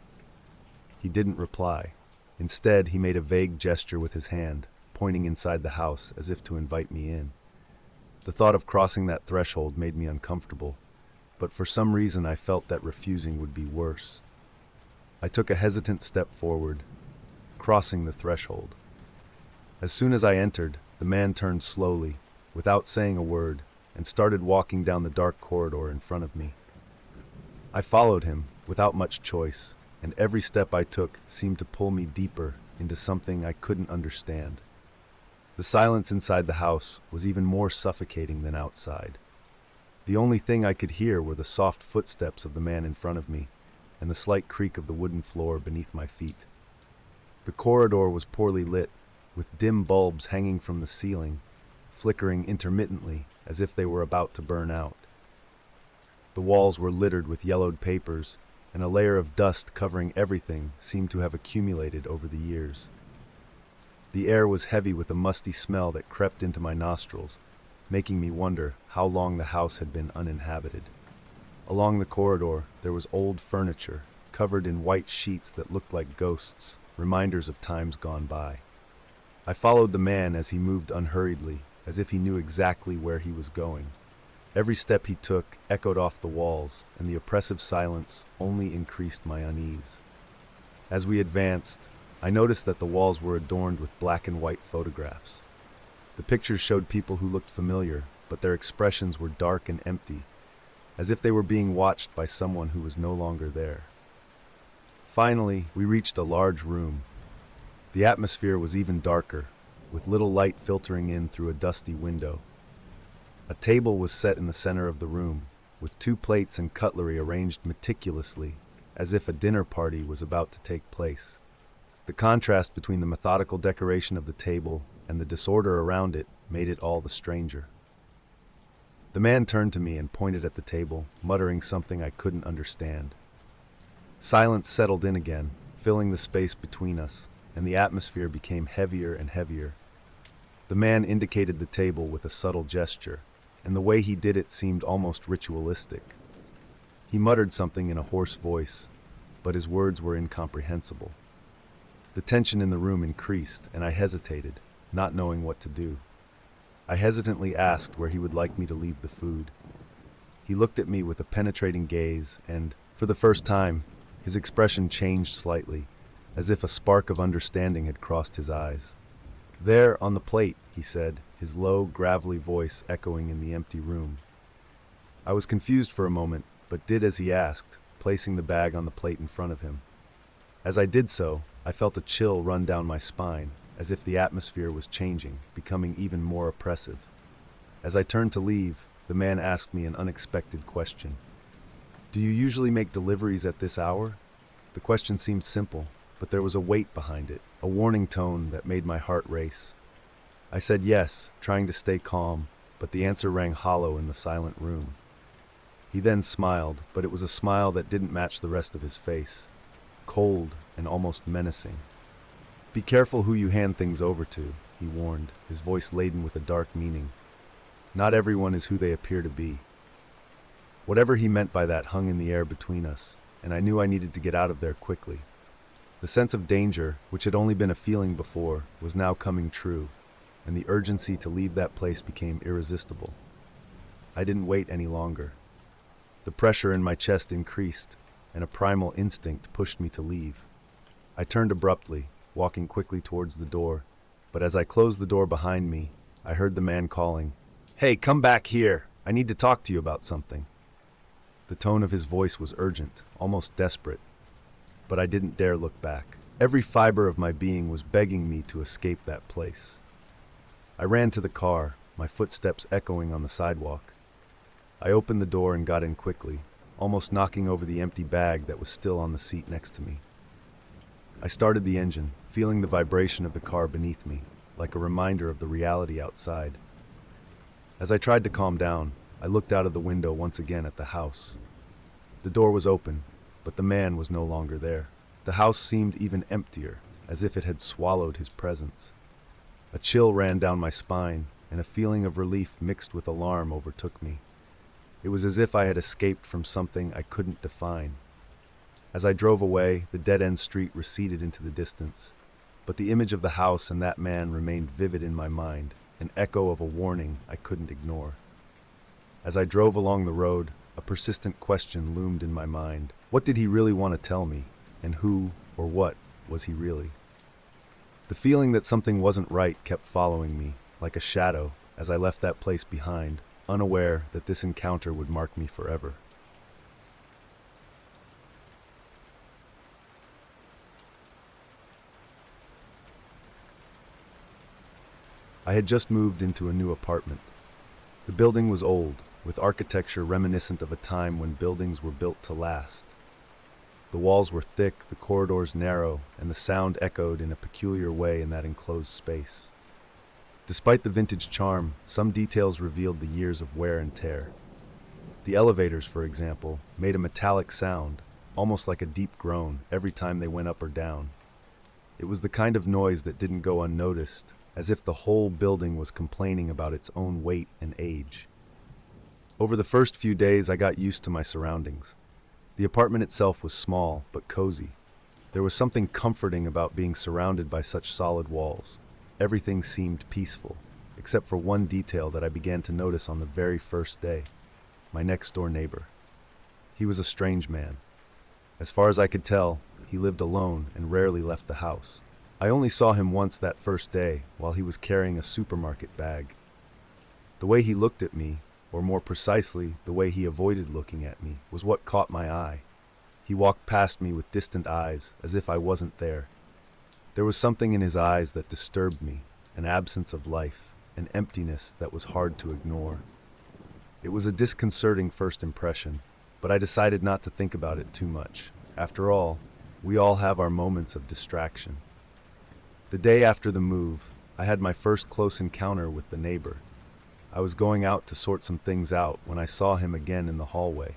He didn't reply. Instead, he made a vague gesture with his hand, pointing inside the house as if to invite me in. The thought of crossing that threshold made me uncomfortable, but for some reason I felt that refusing would be worse. I took a hesitant step forward, crossing the threshold. As soon as I entered, the man turned slowly, without saying a word, and started walking down the dark corridor in front of me. I followed him, without much choice, and every step I took seemed to pull me deeper into something I couldn't understand. The silence inside the house was even more suffocating than outside. The only thing I could hear were the soft footsteps of the man in front of me, and the slight creak of the wooden floor beneath my feet. The corridor was poorly lit, with dim bulbs hanging from the ceiling, flickering intermittently as if they were about to burn out. The walls were littered with yellowed papers, and a layer of dust covering everything seemed to have accumulated over the years. The air was heavy with a musty smell that crept into my nostrils, making me wonder how long the house had been uninhabited. Along the corridor, there was old furniture, covered in white sheets that looked like ghosts, reminders of times gone by. I followed the man as he moved unhurriedly, as if he knew exactly where he was going. Every step he took echoed off the walls, and the oppressive silence only increased my unease. As we advanced, I noticed that the walls were adorned with black and white photographs. The pictures showed people who looked familiar, but their expressions were dark and empty, as if they were being watched by someone who was no longer there. Finally, we reached a large room. The atmosphere was even darker, with little light filtering in through a dusty window. A table was set in the center of the room, with 2 plates and cutlery arranged meticulously, as if a dinner party was about to take place. The contrast between the methodical decoration of the table and the disorder around it made it all the stranger. The man turned to me and pointed at the table, muttering something I couldn't understand. Silence settled in again, filling the space between us, and the atmosphere became heavier and heavier. The man indicated the table with a subtle gesture, and the way he did it seemed almost ritualistic. He muttered something in a hoarse voice, but his words were incomprehensible. The tension in the room increased, and I hesitated, not knowing what to do. I hesitantly asked where he would like me to leave the food. He looked at me with a penetrating gaze, and, for the first time, his expression changed slightly, as if a spark of understanding had crossed his eyes. "There, on the plate," he said, his low, gravelly voice echoing in the empty room. I was confused for a moment, but did as he asked, placing the bag on the plate in front of him. As I did so, I felt a chill run down my spine, as if the atmosphere was changing, becoming even more oppressive. As I turned to leave, the man asked me an unexpected question. "Do you usually make deliveries at this hour?" The question seemed simple, but there was a weight behind it, a warning tone that made my heart race. I said yes, trying to stay calm, but the answer rang hollow in the silent room. He then smiled, but it was a smile that didn't match the rest of his face, cold and almost menacing. "Be careful who you hand things over to," he warned, his voice laden with a dark meaning. "Not everyone is who they appear to be." Whatever he meant by that hung in the air between us, and I knew I needed to get out of there quickly. The sense of danger, which had only been a feeling before, was now coming true, and the urgency to leave that place became irresistible. I didn't wait any longer. The pressure in my chest increased, and a primal instinct pushed me to leave. I turned abruptly, walking quickly towards the door, but as I closed the door behind me, I heard the man calling, "Hey, come back here! I need to talk to you about something." The tone of his voice was urgent, almost desperate, but I didn't dare look back. Every fiber of my being was begging me to escape that place. I ran to the car, my footsteps echoing on the sidewalk. I opened the door and got in quickly, almost knocking over the empty bag that was still on the seat next to me. I started the engine, feeling the vibration of the car beneath me, like a reminder of the reality outside. As I tried to calm down, I looked out of the window once again at the house. The door was open, but the man was no longer there. The house seemed even emptier, as if it had swallowed his presence. A chill ran down my spine, and a feeling of relief mixed with alarm overtook me. It was as if I had escaped from something I couldn't define. As I drove away, the dead-end street receded into the distance, but the image of the house and that man remained vivid in my mind, an echo of a warning I couldn't ignore. As I drove along the road, a persistent question loomed in my mind. What did he really want to tell me, and who, or what, was he really? The feeling that something wasn't right kept following me, like a shadow, as I left that place behind, unaware that this encounter would mark me forever. I had just moved into a new apartment. The building was old, with architecture reminiscent of a time when buildings were built to last. The walls were thick, the corridors narrow, and the sound echoed in a peculiar way in that enclosed space. Despite the vintage charm, some details revealed the years of wear and tear. The elevators, for example, made a metallic sound, almost like a deep groan, every time they went up or down. It was the kind of noise that didn't go unnoticed, as if the whole building was complaining about its own weight and age. Over the first few days, I got used to my surroundings. The apartment itself was small, but cozy. There was something comforting about being surrounded by such solid walls. Everything seemed peaceful, except for one detail that I began to notice on the very first day: my next-door neighbor. He was a strange man. As far as I could tell, he lived alone and rarely left the house. I only saw him once that first day, while he was carrying a supermarket bag. The way he looked at me, or more precisely, the way he avoided looking at me, was what caught my eye. He walked past me with distant eyes, as if I wasn't there. There was something in his eyes that disturbed me, an absence of life, an emptiness that was hard to ignore. It was a disconcerting first impression, but I decided not to think about it too much. After all, we all have our moments of distraction. The day after the move, I had my first close encounter with the neighbor. I was going out to sort some things out when I saw him again in the hallway.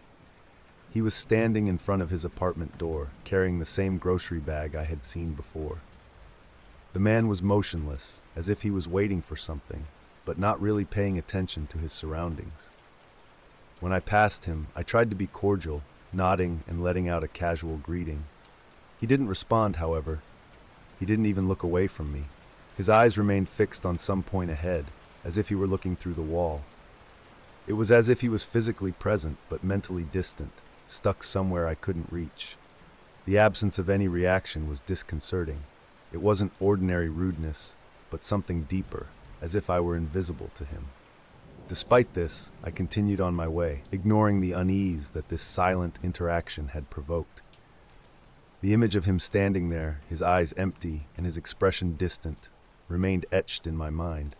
He was standing in front of his apartment door, carrying the same grocery bag I had seen before. The man was motionless, as if he was waiting for something, but not really paying attention to his surroundings. When I passed him, I tried to be cordial, nodding and letting out a casual greeting. He didn't respond, however. He didn't even look away from me. His eyes remained fixed on some point ahead, as if he were looking through the wall. It was as if he was physically present, but mentally distant, stuck somewhere I couldn't reach. The absence of any reaction was disconcerting. It wasn't ordinary rudeness, but something deeper, as if I were invisible to him. Despite this, I continued on my way, ignoring the unease that this silent interaction had provoked. The image of him standing there, his eyes empty and his expression distant, remained etched in my mind.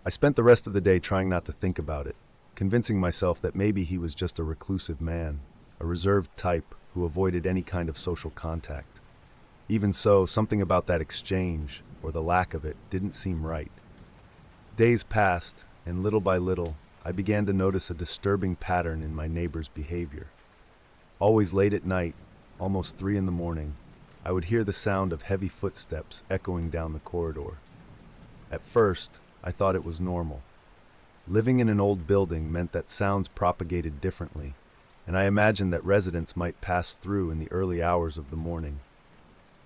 I spent the rest of the day trying not to think about it, convincing myself that maybe he was just a reclusive man, a reserved type who avoided any kind of social contact. Even so, something about that exchange, or the lack of it, didn't seem right. Days passed, and little by little, I began to notice a disturbing pattern in my neighbor's behavior. Always late at night, almost 3 in the morning, I would hear the sound of heavy footsteps echoing down the corridor. At first, I thought it was normal. Living in an old building meant that sounds propagated differently, and I imagined that residents might pass through in the early hours of the morning.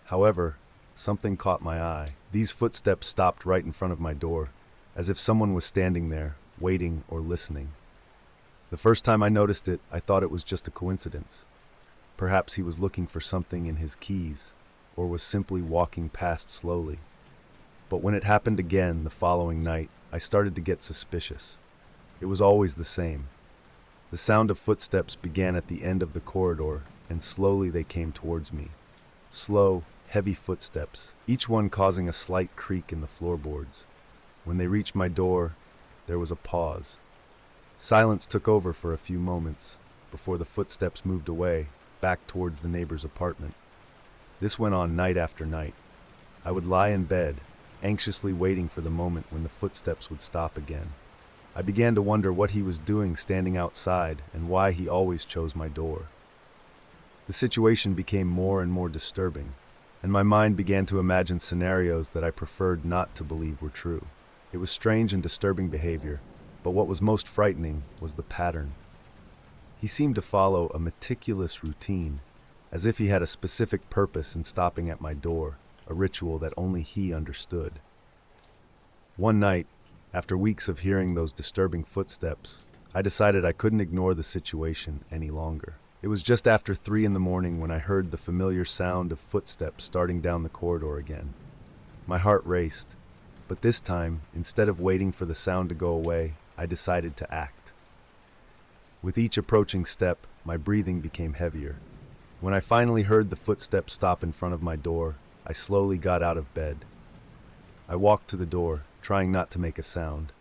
However, something caught my eye. These footsteps stopped right in front of my door, as if someone was standing there, waiting or listening. The first time I noticed it, I thought it was just a coincidence. Perhaps he was looking for something in his keys, or was simply walking past slowly. But when it happened again the following night, I started to get suspicious. It was always the same. The sound of footsteps began at the end of the corridor, and slowly they came towards me. Slow, heavy footsteps, each one causing a slight creak in the floorboards. When they reached my door, there was a pause. Silence took over for a few moments, before the footsteps moved away, back towards the neighbor's apartment. This went on night after night. I would lie in bed, anxiously waiting for the moment when the footsteps would stop again. I began to wonder what he was doing standing outside and why he always chose my door. The situation became more and more disturbing, and my mind began to imagine scenarios that I preferred not to believe were true. It was strange and disturbing behavior, but what was most frightening was the pattern. He seemed to follow a meticulous routine, as if he had a specific purpose in stopping at my door, a ritual that only he understood. One night, after weeks of hearing those disturbing footsteps, I decided I couldn't ignore the situation any longer. It was just after 3 in the morning when I heard the familiar sound of footsteps starting down the corridor again. My heart raced, but this time, instead of waiting for the sound to go away, I decided to act. With each approaching step, my breathing became heavier. When I finally heard the footsteps stop in front of my door, I slowly got out of bed. I walked to the door, trying not to make a sound.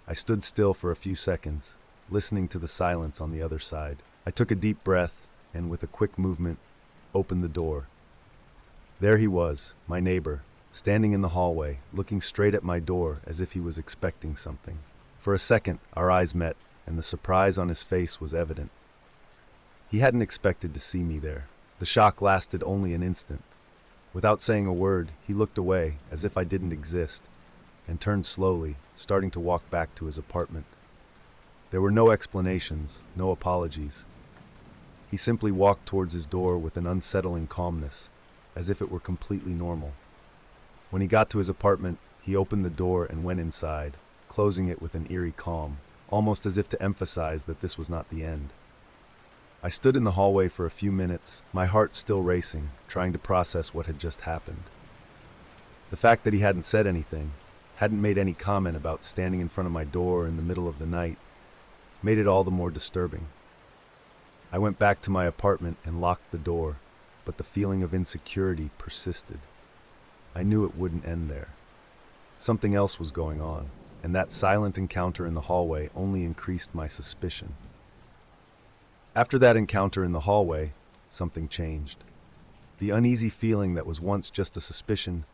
I stood still for a few seconds, listening to the silence on the other side. I took a deep breath, and with a quick movement, opened the door. There he was, my neighbor, standing in the hallway, looking straight at my door as if he was expecting something. For a second, our eyes met, and the surprise on his face was evident. He hadn't expected to see me there. The shock lasted only an instant. Without saying a word, he looked away, as if I didn't exist, and turned slowly, starting to walk back to his apartment. There were no explanations, no apologies. He simply walked towards his door with an unsettling calmness, as if it were completely normal. When he got to his apartment, he opened the door and went inside, closing it with an eerie calm, almost as if to emphasize that this was not the end. I stood in the hallway for a few minutes, my heart still racing, trying to process what had just happened. The fact that he hadn't said anything, hadn't made any comment about standing in front of my door in the middle of the night, made it all the more disturbing. I went back to my apartment and locked the door, but the feeling of insecurity persisted. I knew it wouldn't end there. Something else was going on, and that silent encounter in the hallway only increased my suspicion. After that encounter in the hallway, something changed. The uneasy feeling that was once just a suspicion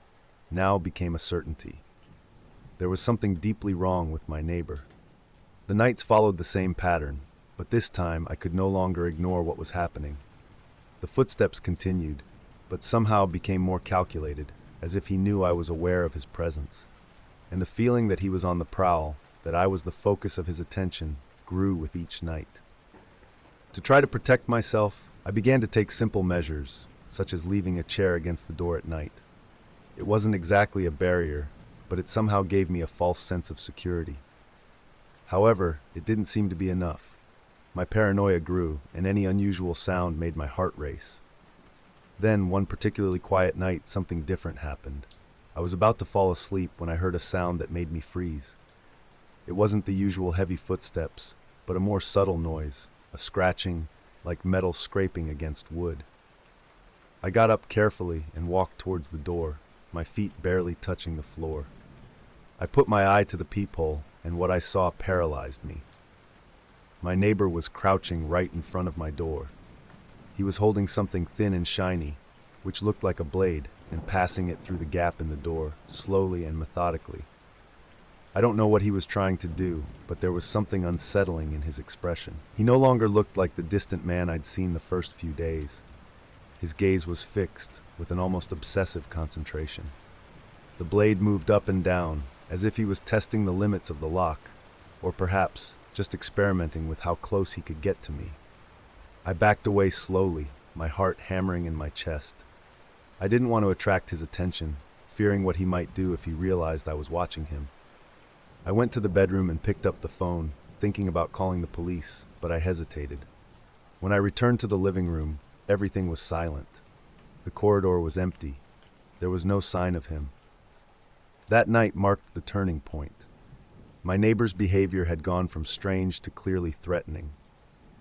now became a certainty. There was something deeply wrong with my neighbor. The nights followed the same pattern, but this time I could no longer ignore what was happening. The footsteps continued, but somehow became more calculated, as if he knew I was aware of his presence. And the feeling that he was on the prowl, that I was the focus of his attention, grew with each night. To try to protect myself, I began to take simple measures, such as leaving a chair against the door at night. It wasn't exactly a barrier, but it somehow gave me a false sense of security. However, it didn't seem to be enough. My paranoia grew, and any unusual sound made my heart race. Then, one particularly quiet night, something different happened. I was about to fall asleep when I heard a sound that made me freeze. It wasn't the usual heavy footsteps, but a more subtle noise, a scratching, like metal scraping against wood. I got up carefully and walked towards the door, my feet barely touching the floor. I put my eye to the peephole, and what I saw paralyzed me. My neighbor was crouching right in front of my door. He was holding something thin and shiny, which looked like a blade, and passing it through the gap in the door, slowly and methodically. I don't know what he was trying to do, but there was something unsettling in his expression. He no longer looked like the distant man I'd seen the first few days. His gaze was fixed, with an almost obsessive concentration. The blade moved up and down, as if he was testing the limits of the lock, or perhaps just experimenting with how close he could get to me. I backed away slowly, my heart hammering in my chest. I didn't want to attract his attention, fearing what he might do if he realized I was watching him. I went to the bedroom and picked up the phone, thinking about calling the police, but I hesitated. When I returned to the living room, everything was silent. The corridor was empty. There was no sign of him. That night marked the turning point. My neighbor's behavior had gone from strange to clearly threatening.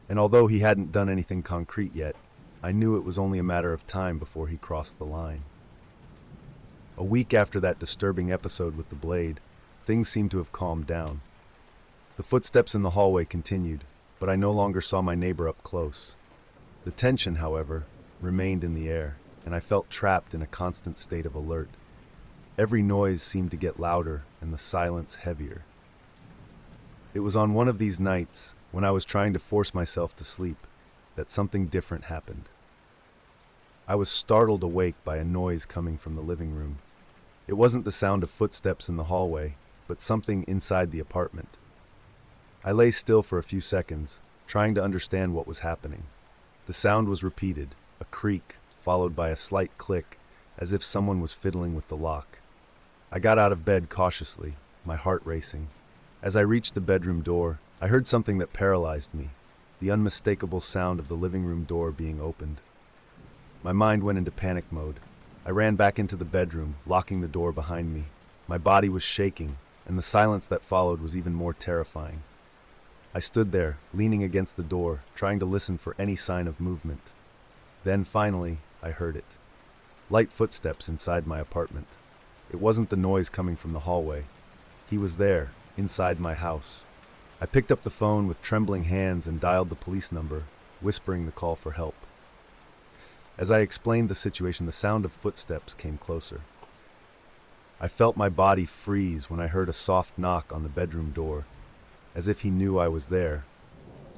And although he hadn't done anything concrete yet, I knew it was only a matter of time before he crossed the line. A week after that disturbing episode with the blade, things seemed to have calmed down. The footsteps in the hallway continued, but I no longer saw my neighbor up close. The tension, however, remained in the air, and I felt trapped in a constant state of alert. Every noise seemed to get louder and the silence heavier. It was on one of these nights, when I was trying to force myself to sleep, that something different happened. I was startled awake by a noise coming from the living room. It wasn't the sound of footsteps in the hallway, but something inside the apartment. I lay still for a few seconds, trying to understand what was happening. The sound was repeated, a creak, followed by a slight click, as if someone was fiddling with the lock. I got out of bed cautiously, my heart racing. As I reached the bedroom door, I heard something that paralyzed me, the unmistakable sound of the living room door being opened. My mind went into panic mode. I ran back into the bedroom, locking the door behind me. My body was shaking, and the silence that followed was even more terrifying. I stood there, leaning against the door, trying to listen for any sign of movement. Then, finally, I heard it. Light footsteps inside my apartment. It wasn't the noise coming from the hallway. He was there, inside my house. I picked up the phone with trembling hands and dialed the police number, whispering the call for help. As I explained the situation, the sound of footsteps came closer. I felt my body freeze when I heard a soft knock on the bedroom door, as if he knew I was there,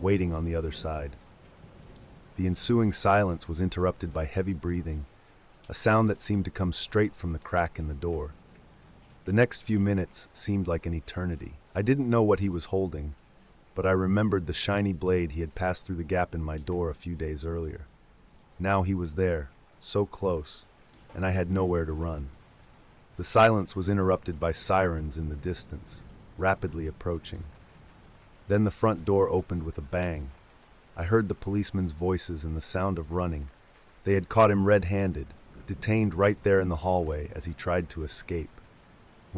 waiting on the other side. The ensuing silence was interrupted by heavy breathing, a sound that seemed to come straight from the crack in the door. The next few minutes seemed like an eternity. I didn't know what he was holding, but I remembered the shiny blade he had passed through the gap in my door a few days earlier. Now he was there, so close, and I had nowhere to run. The silence was interrupted by sirens in the distance, rapidly approaching. Then the front door opened with a bang. I heard the policemen's voices and the sound of running. They had caught him red-handed, detained right there in the hallway as he tried to escape.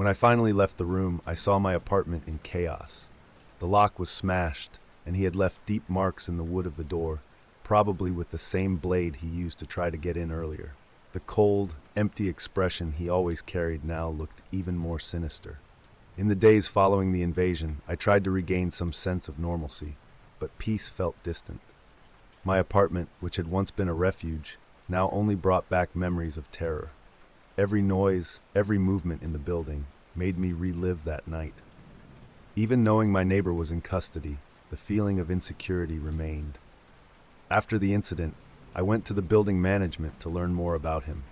When I finally left the room, I saw my apartment in chaos. The lock was smashed, and he had left deep marks in the wood of the door, probably with the same blade he used to try to get in earlier. The cold, empty expression he always carried now looked even more sinister. In the days following the invasion, I tried to regain some sense of normalcy, but peace felt distant. My apartment, which had once been a refuge, now only brought back memories of terror. Every noise, every movement in the building made me relive that night. Even knowing my neighbor was in custody, the feeling of insecurity remained. After the incident, I went to the building management to learn more about him.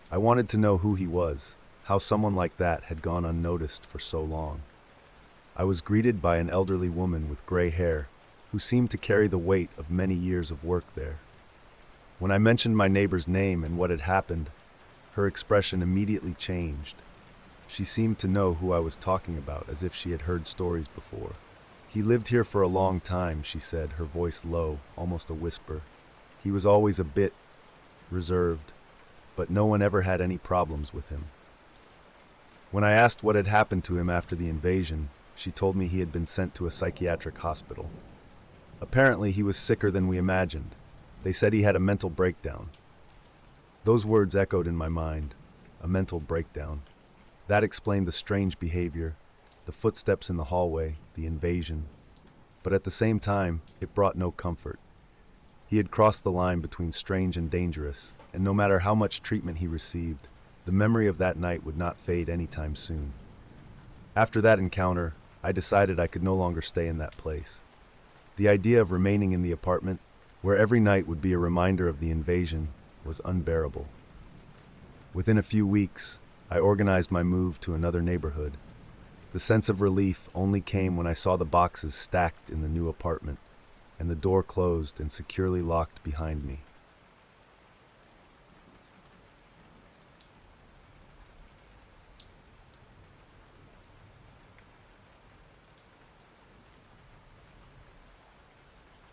I wanted to know who he was, how someone like that had gone unnoticed for so long. I was greeted by an elderly woman with gray hair, who seemed to carry the weight of many years of work there. When I mentioned my neighbor's name and what had happened, her expression immediately changed. She seemed to know who I was talking about, as if she had heard stories before. "He lived here for a long time," she said, her voice low, almost a whisper. "He was always a bit reserved, but no one ever had any problems with him." When I asked what had happened to him after the invasion, she told me he had been sent to a psychiatric hospital. Apparently, he was sicker than we imagined. They said he had a mental breakdown. Those words echoed in my mind. A mental breakdown. That explained the strange behavior, the footsteps in the hallway, the invasion. But at the same time, it brought no comfort. He had crossed the line between strange and dangerous, and no matter how much treatment he received, the memory of that night would not fade anytime soon. After that encounter, I decided I could no longer stay in that place. The idea of remaining in the apartment, where every night would be a reminder of the invasion, was unbearable. Within a few weeks, I organized my move to another neighborhood. The sense of relief only came when I saw the boxes stacked in the new apartment, and the door closed and securely locked behind me.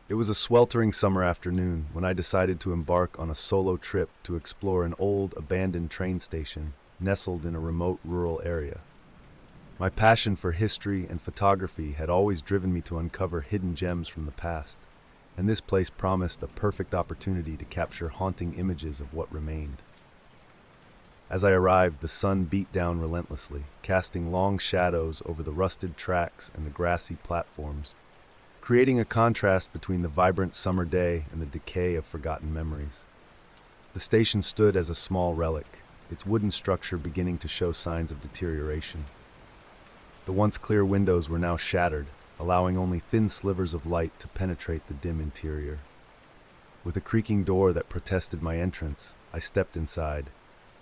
It was a sweltering summer afternoon when I decided to embark on a solo trip to explore an old, abandoned train station nestled in a remote rural area. My passion for history and photography had always driven me to uncover hidden gems from the past, and this place promised a perfect opportunity to capture haunting images of what remained. As I arrived, the sun beat down relentlessly, casting long shadows over the rusted tracks and the grassy platforms, creating a contrast between the vibrant summer day and the decay of forgotten memories. The station stood as a small relic, its wooden structure beginning to show signs of deterioration. The once clear windows were now shattered, allowing only thin slivers of light to penetrate the dim interior. With a creaking door that protested my entrance, I stepped inside,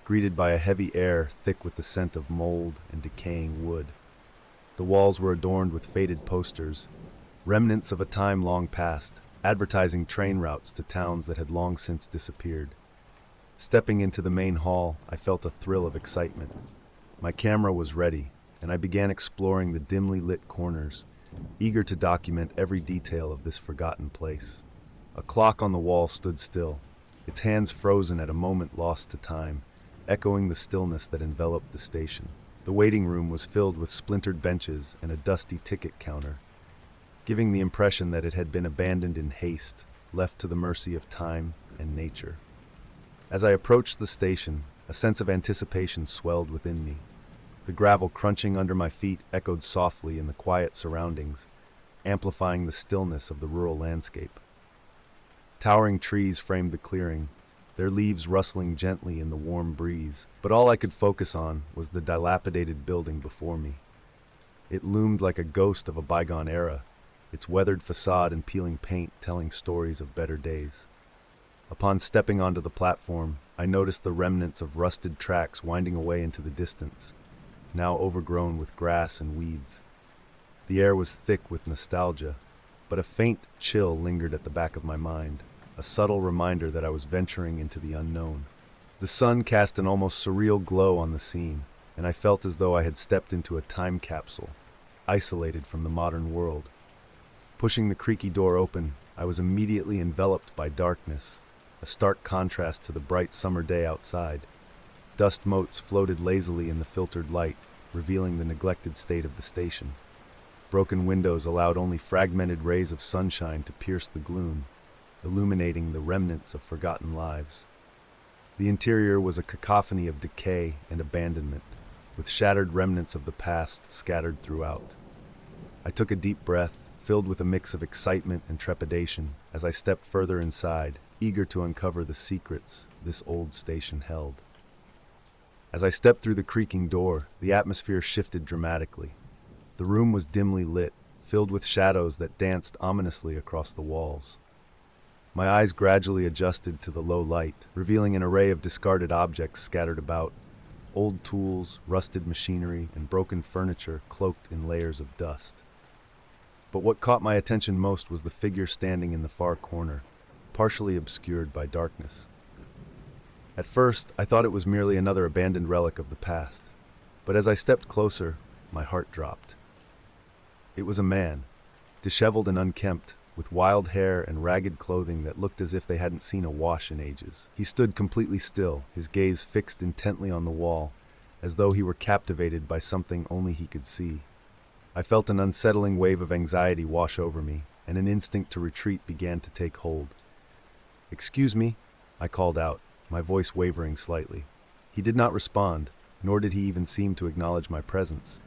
greeted by a heavy air thick with the scent of mold and decaying wood. The walls were adorned with faded posters, remnants of a time long past, advertising train routes to towns that had long since disappeared. Stepping into the main hall, I felt a thrill of excitement. My camera was ready, and I began exploring the dimly lit corners, eager to document every detail of this forgotten place. A clock on the wall stood still, its hands frozen at a moment lost to time, echoing the stillness that enveloped the station. The waiting room was filled with splintered benches and a dusty ticket counter, giving the impression that it had been abandoned in haste, left to the mercy of time and nature. As I approached the station, a sense of anticipation swelled within me. The gravel crunching under my feet echoed softly in the quiet surroundings, amplifying the stillness of the rural landscape. Towering trees framed the clearing, their leaves rustling gently in the warm breeze, but all I could focus on was the dilapidated building before me. It loomed like a ghost of a bygone era, its weathered facade and peeling paint telling stories of better days. Upon stepping onto the platform, I noticed the remnants of rusted tracks winding away into the distance, now overgrown with grass and weeds. The air was thick with nostalgia, but a faint chill lingered at the back of my mind, a subtle reminder that I was venturing into the unknown. The sun cast an almost surreal glow on the scene, and I felt as though I had stepped into a time capsule, isolated from the modern world. Pushing the creaky door open, I was immediately enveloped by darkness, a stark contrast to the bright summer day outside. Dust motes floated lazily in the filtered light, revealing the neglected state of the station. Broken windows allowed only fragmented rays of sunshine to pierce the gloom, illuminating the remnants of forgotten lives. The interior was a cacophony of decay and abandonment, with shattered remnants of the past scattered throughout. I took a deep breath, filled with a mix of excitement and trepidation, as I stepped further inside, eager to uncover the secrets this old station held. As I stepped through the creaking door, the atmosphere shifted dramatically. The room was dimly lit, filled with shadows that danced ominously across the walls. My eyes gradually adjusted to the low light, revealing an array of discarded objects scattered about. Old tools, rusted machinery, and broken furniture cloaked in layers of dust. But what caught my attention most was the figure standing in the far corner, partially obscured by darkness. At first, I thought it was merely another abandoned relic of the past, but as I stepped closer, my heart dropped. It was a man, disheveled and unkempt, with wild hair and ragged clothing that looked as if they hadn't seen a wash in ages. He stood completely still, his gaze fixed intently on the wall, as though he were captivated by something only he could see. I felt an unsettling wave of anxiety wash over me, and an instinct to retreat began to take hold. "Excuse me," I called out, my voice wavering slightly. He did not respond, nor did he even seem to acknowledge my presence.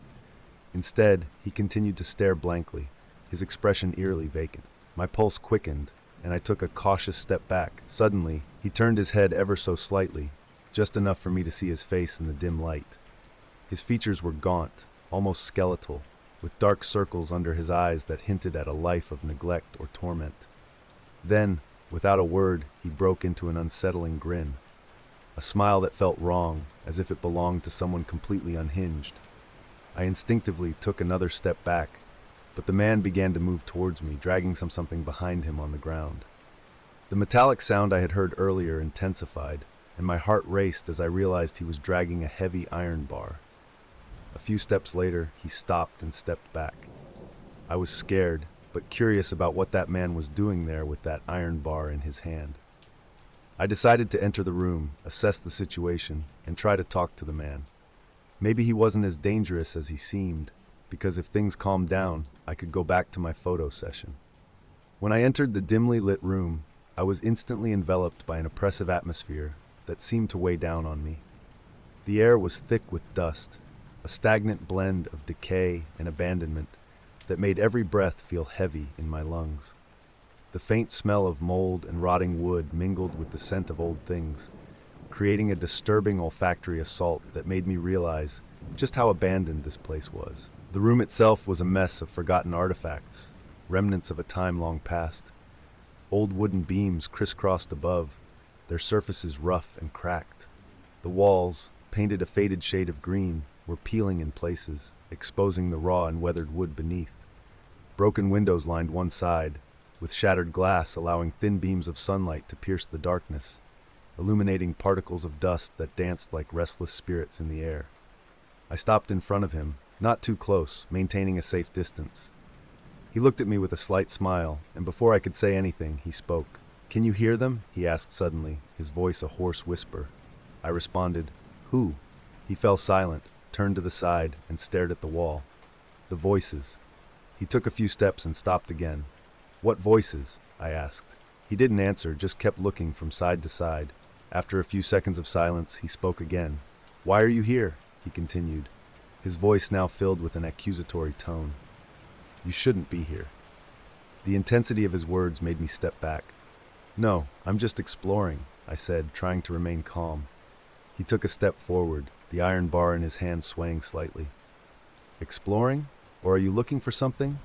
Instead, he continued to stare blankly, his expression eerily vacant. My pulse quickened, and I took a cautious step back. Suddenly, he turned his head ever so slightly, just enough for me to see his face in the dim light. His features were gaunt, almost skeletal, with dark circles under his eyes that hinted at a life of neglect or torment. Then, without a word, he broke into an unsettling grin, a smile that felt wrong, as if it belonged to someone completely unhinged. I instinctively took another step back, but the man began to move towards me, dragging something behind him on the ground. The metallic sound I had heard earlier intensified, and my heart raced as I realized he was dragging a heavy iron bar. A few steps later, he stopped and stepped back. I was scared, but curious about what that man was doing there with that iron bar in his hand. I decided to enter the room, assess the situation, and try to talk to the man. Maybe he wasn't as dangerous as he seemed, because if things calmed down, I could go back to my photo session. When I entered the dimly lit room, I was instantly enveloped by an oppressive atmosphere that seemed to weigh down on me. The air was thick with dust, a stagnant blend of decay and abandonment that made every breath feel heavy in my lungs. The faint smell of mold and rotting wood mingled with the scent of old things, creating a disturbing olfactory assault that made me realize just how abandoned this place was. The room itself was a mess of forgotten artifacts, remnants of a time long past. Old wooden beams crisscrossed above, their surfaces rough and cracked. The walls, painted a faded shade of green, were peeling in places, exposing the raw and weathered wood beneath. Broken windows lined one side, with shattered glass allowing thin beams of sunlight to pierce the darkness, illuminating particles of dust that danced like restless spirits in the air. I stopped in front of him, not too close, maintaining a safe distance. He looked at me with a slight smile, and before I could say anything, he spoke. "Can you hear them?" he asked suddenly, his voice a hoarse whisper. I responded, "Who?" He fell silent, turned to the side, and stared at the wall. "The voices." He took a few steps and stopped again. "What voices?" I asked. He didn't answer, just kept looking from side to side. After a few seconds of silence, he spoke again. "Why are you here?" he continued, his voice now filled with an accusatory tone. "You shouldn't be here." The intensity of his words made me step back. "No, I'm just exploring," I said, trying to remain calm. He took a step forward, the iron bar in his hand swaying slightly. "Exploring? Or are you looking for something?"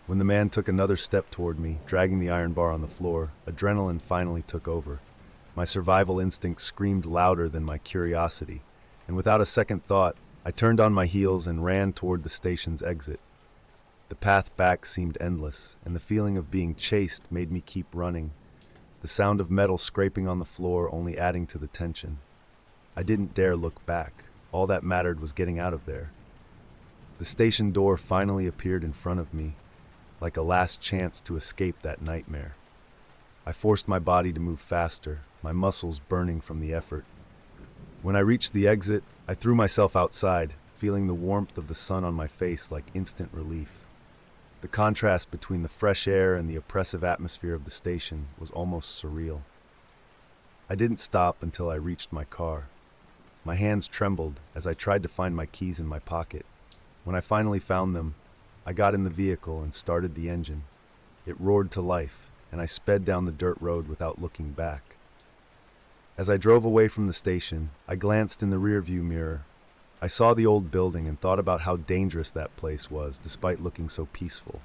When the man took another step toward me, dragging the iron bar on the floor, adrenaline finally took over. My survival instinct screamed louder than my curiosity, and without a second thought, I turned on my heels and ran toward the station's exit. The path back seemed endless, and the feeling of being chased made me keep running, the sound of metal scraping on the floor only adding to the tension. I didn't dare look back. All that mattered was getting out of there. The station door finally appeared in front of me, like a last chance to escape that nightmare. I forced my body to move faster, my muscles burning from the effort. When I reached the exit, I threw myself outside, feeling the warmth of the sun on my face like instant relief. The contrast between the fresh air and the oppressive atmosphere of the station was almost surreal. I didn't stop until I reached my car. My hands trembled as I tried to find my keys in my pocket. When I finally found them, I got in the vehicle and started the engine. It roared to life, and I sped down the dirt road without looking back. As I drove away from the station, I glanced in the rearview mirror. I saw the old building and thought about how dangerous that place was, despite looking so peaceful.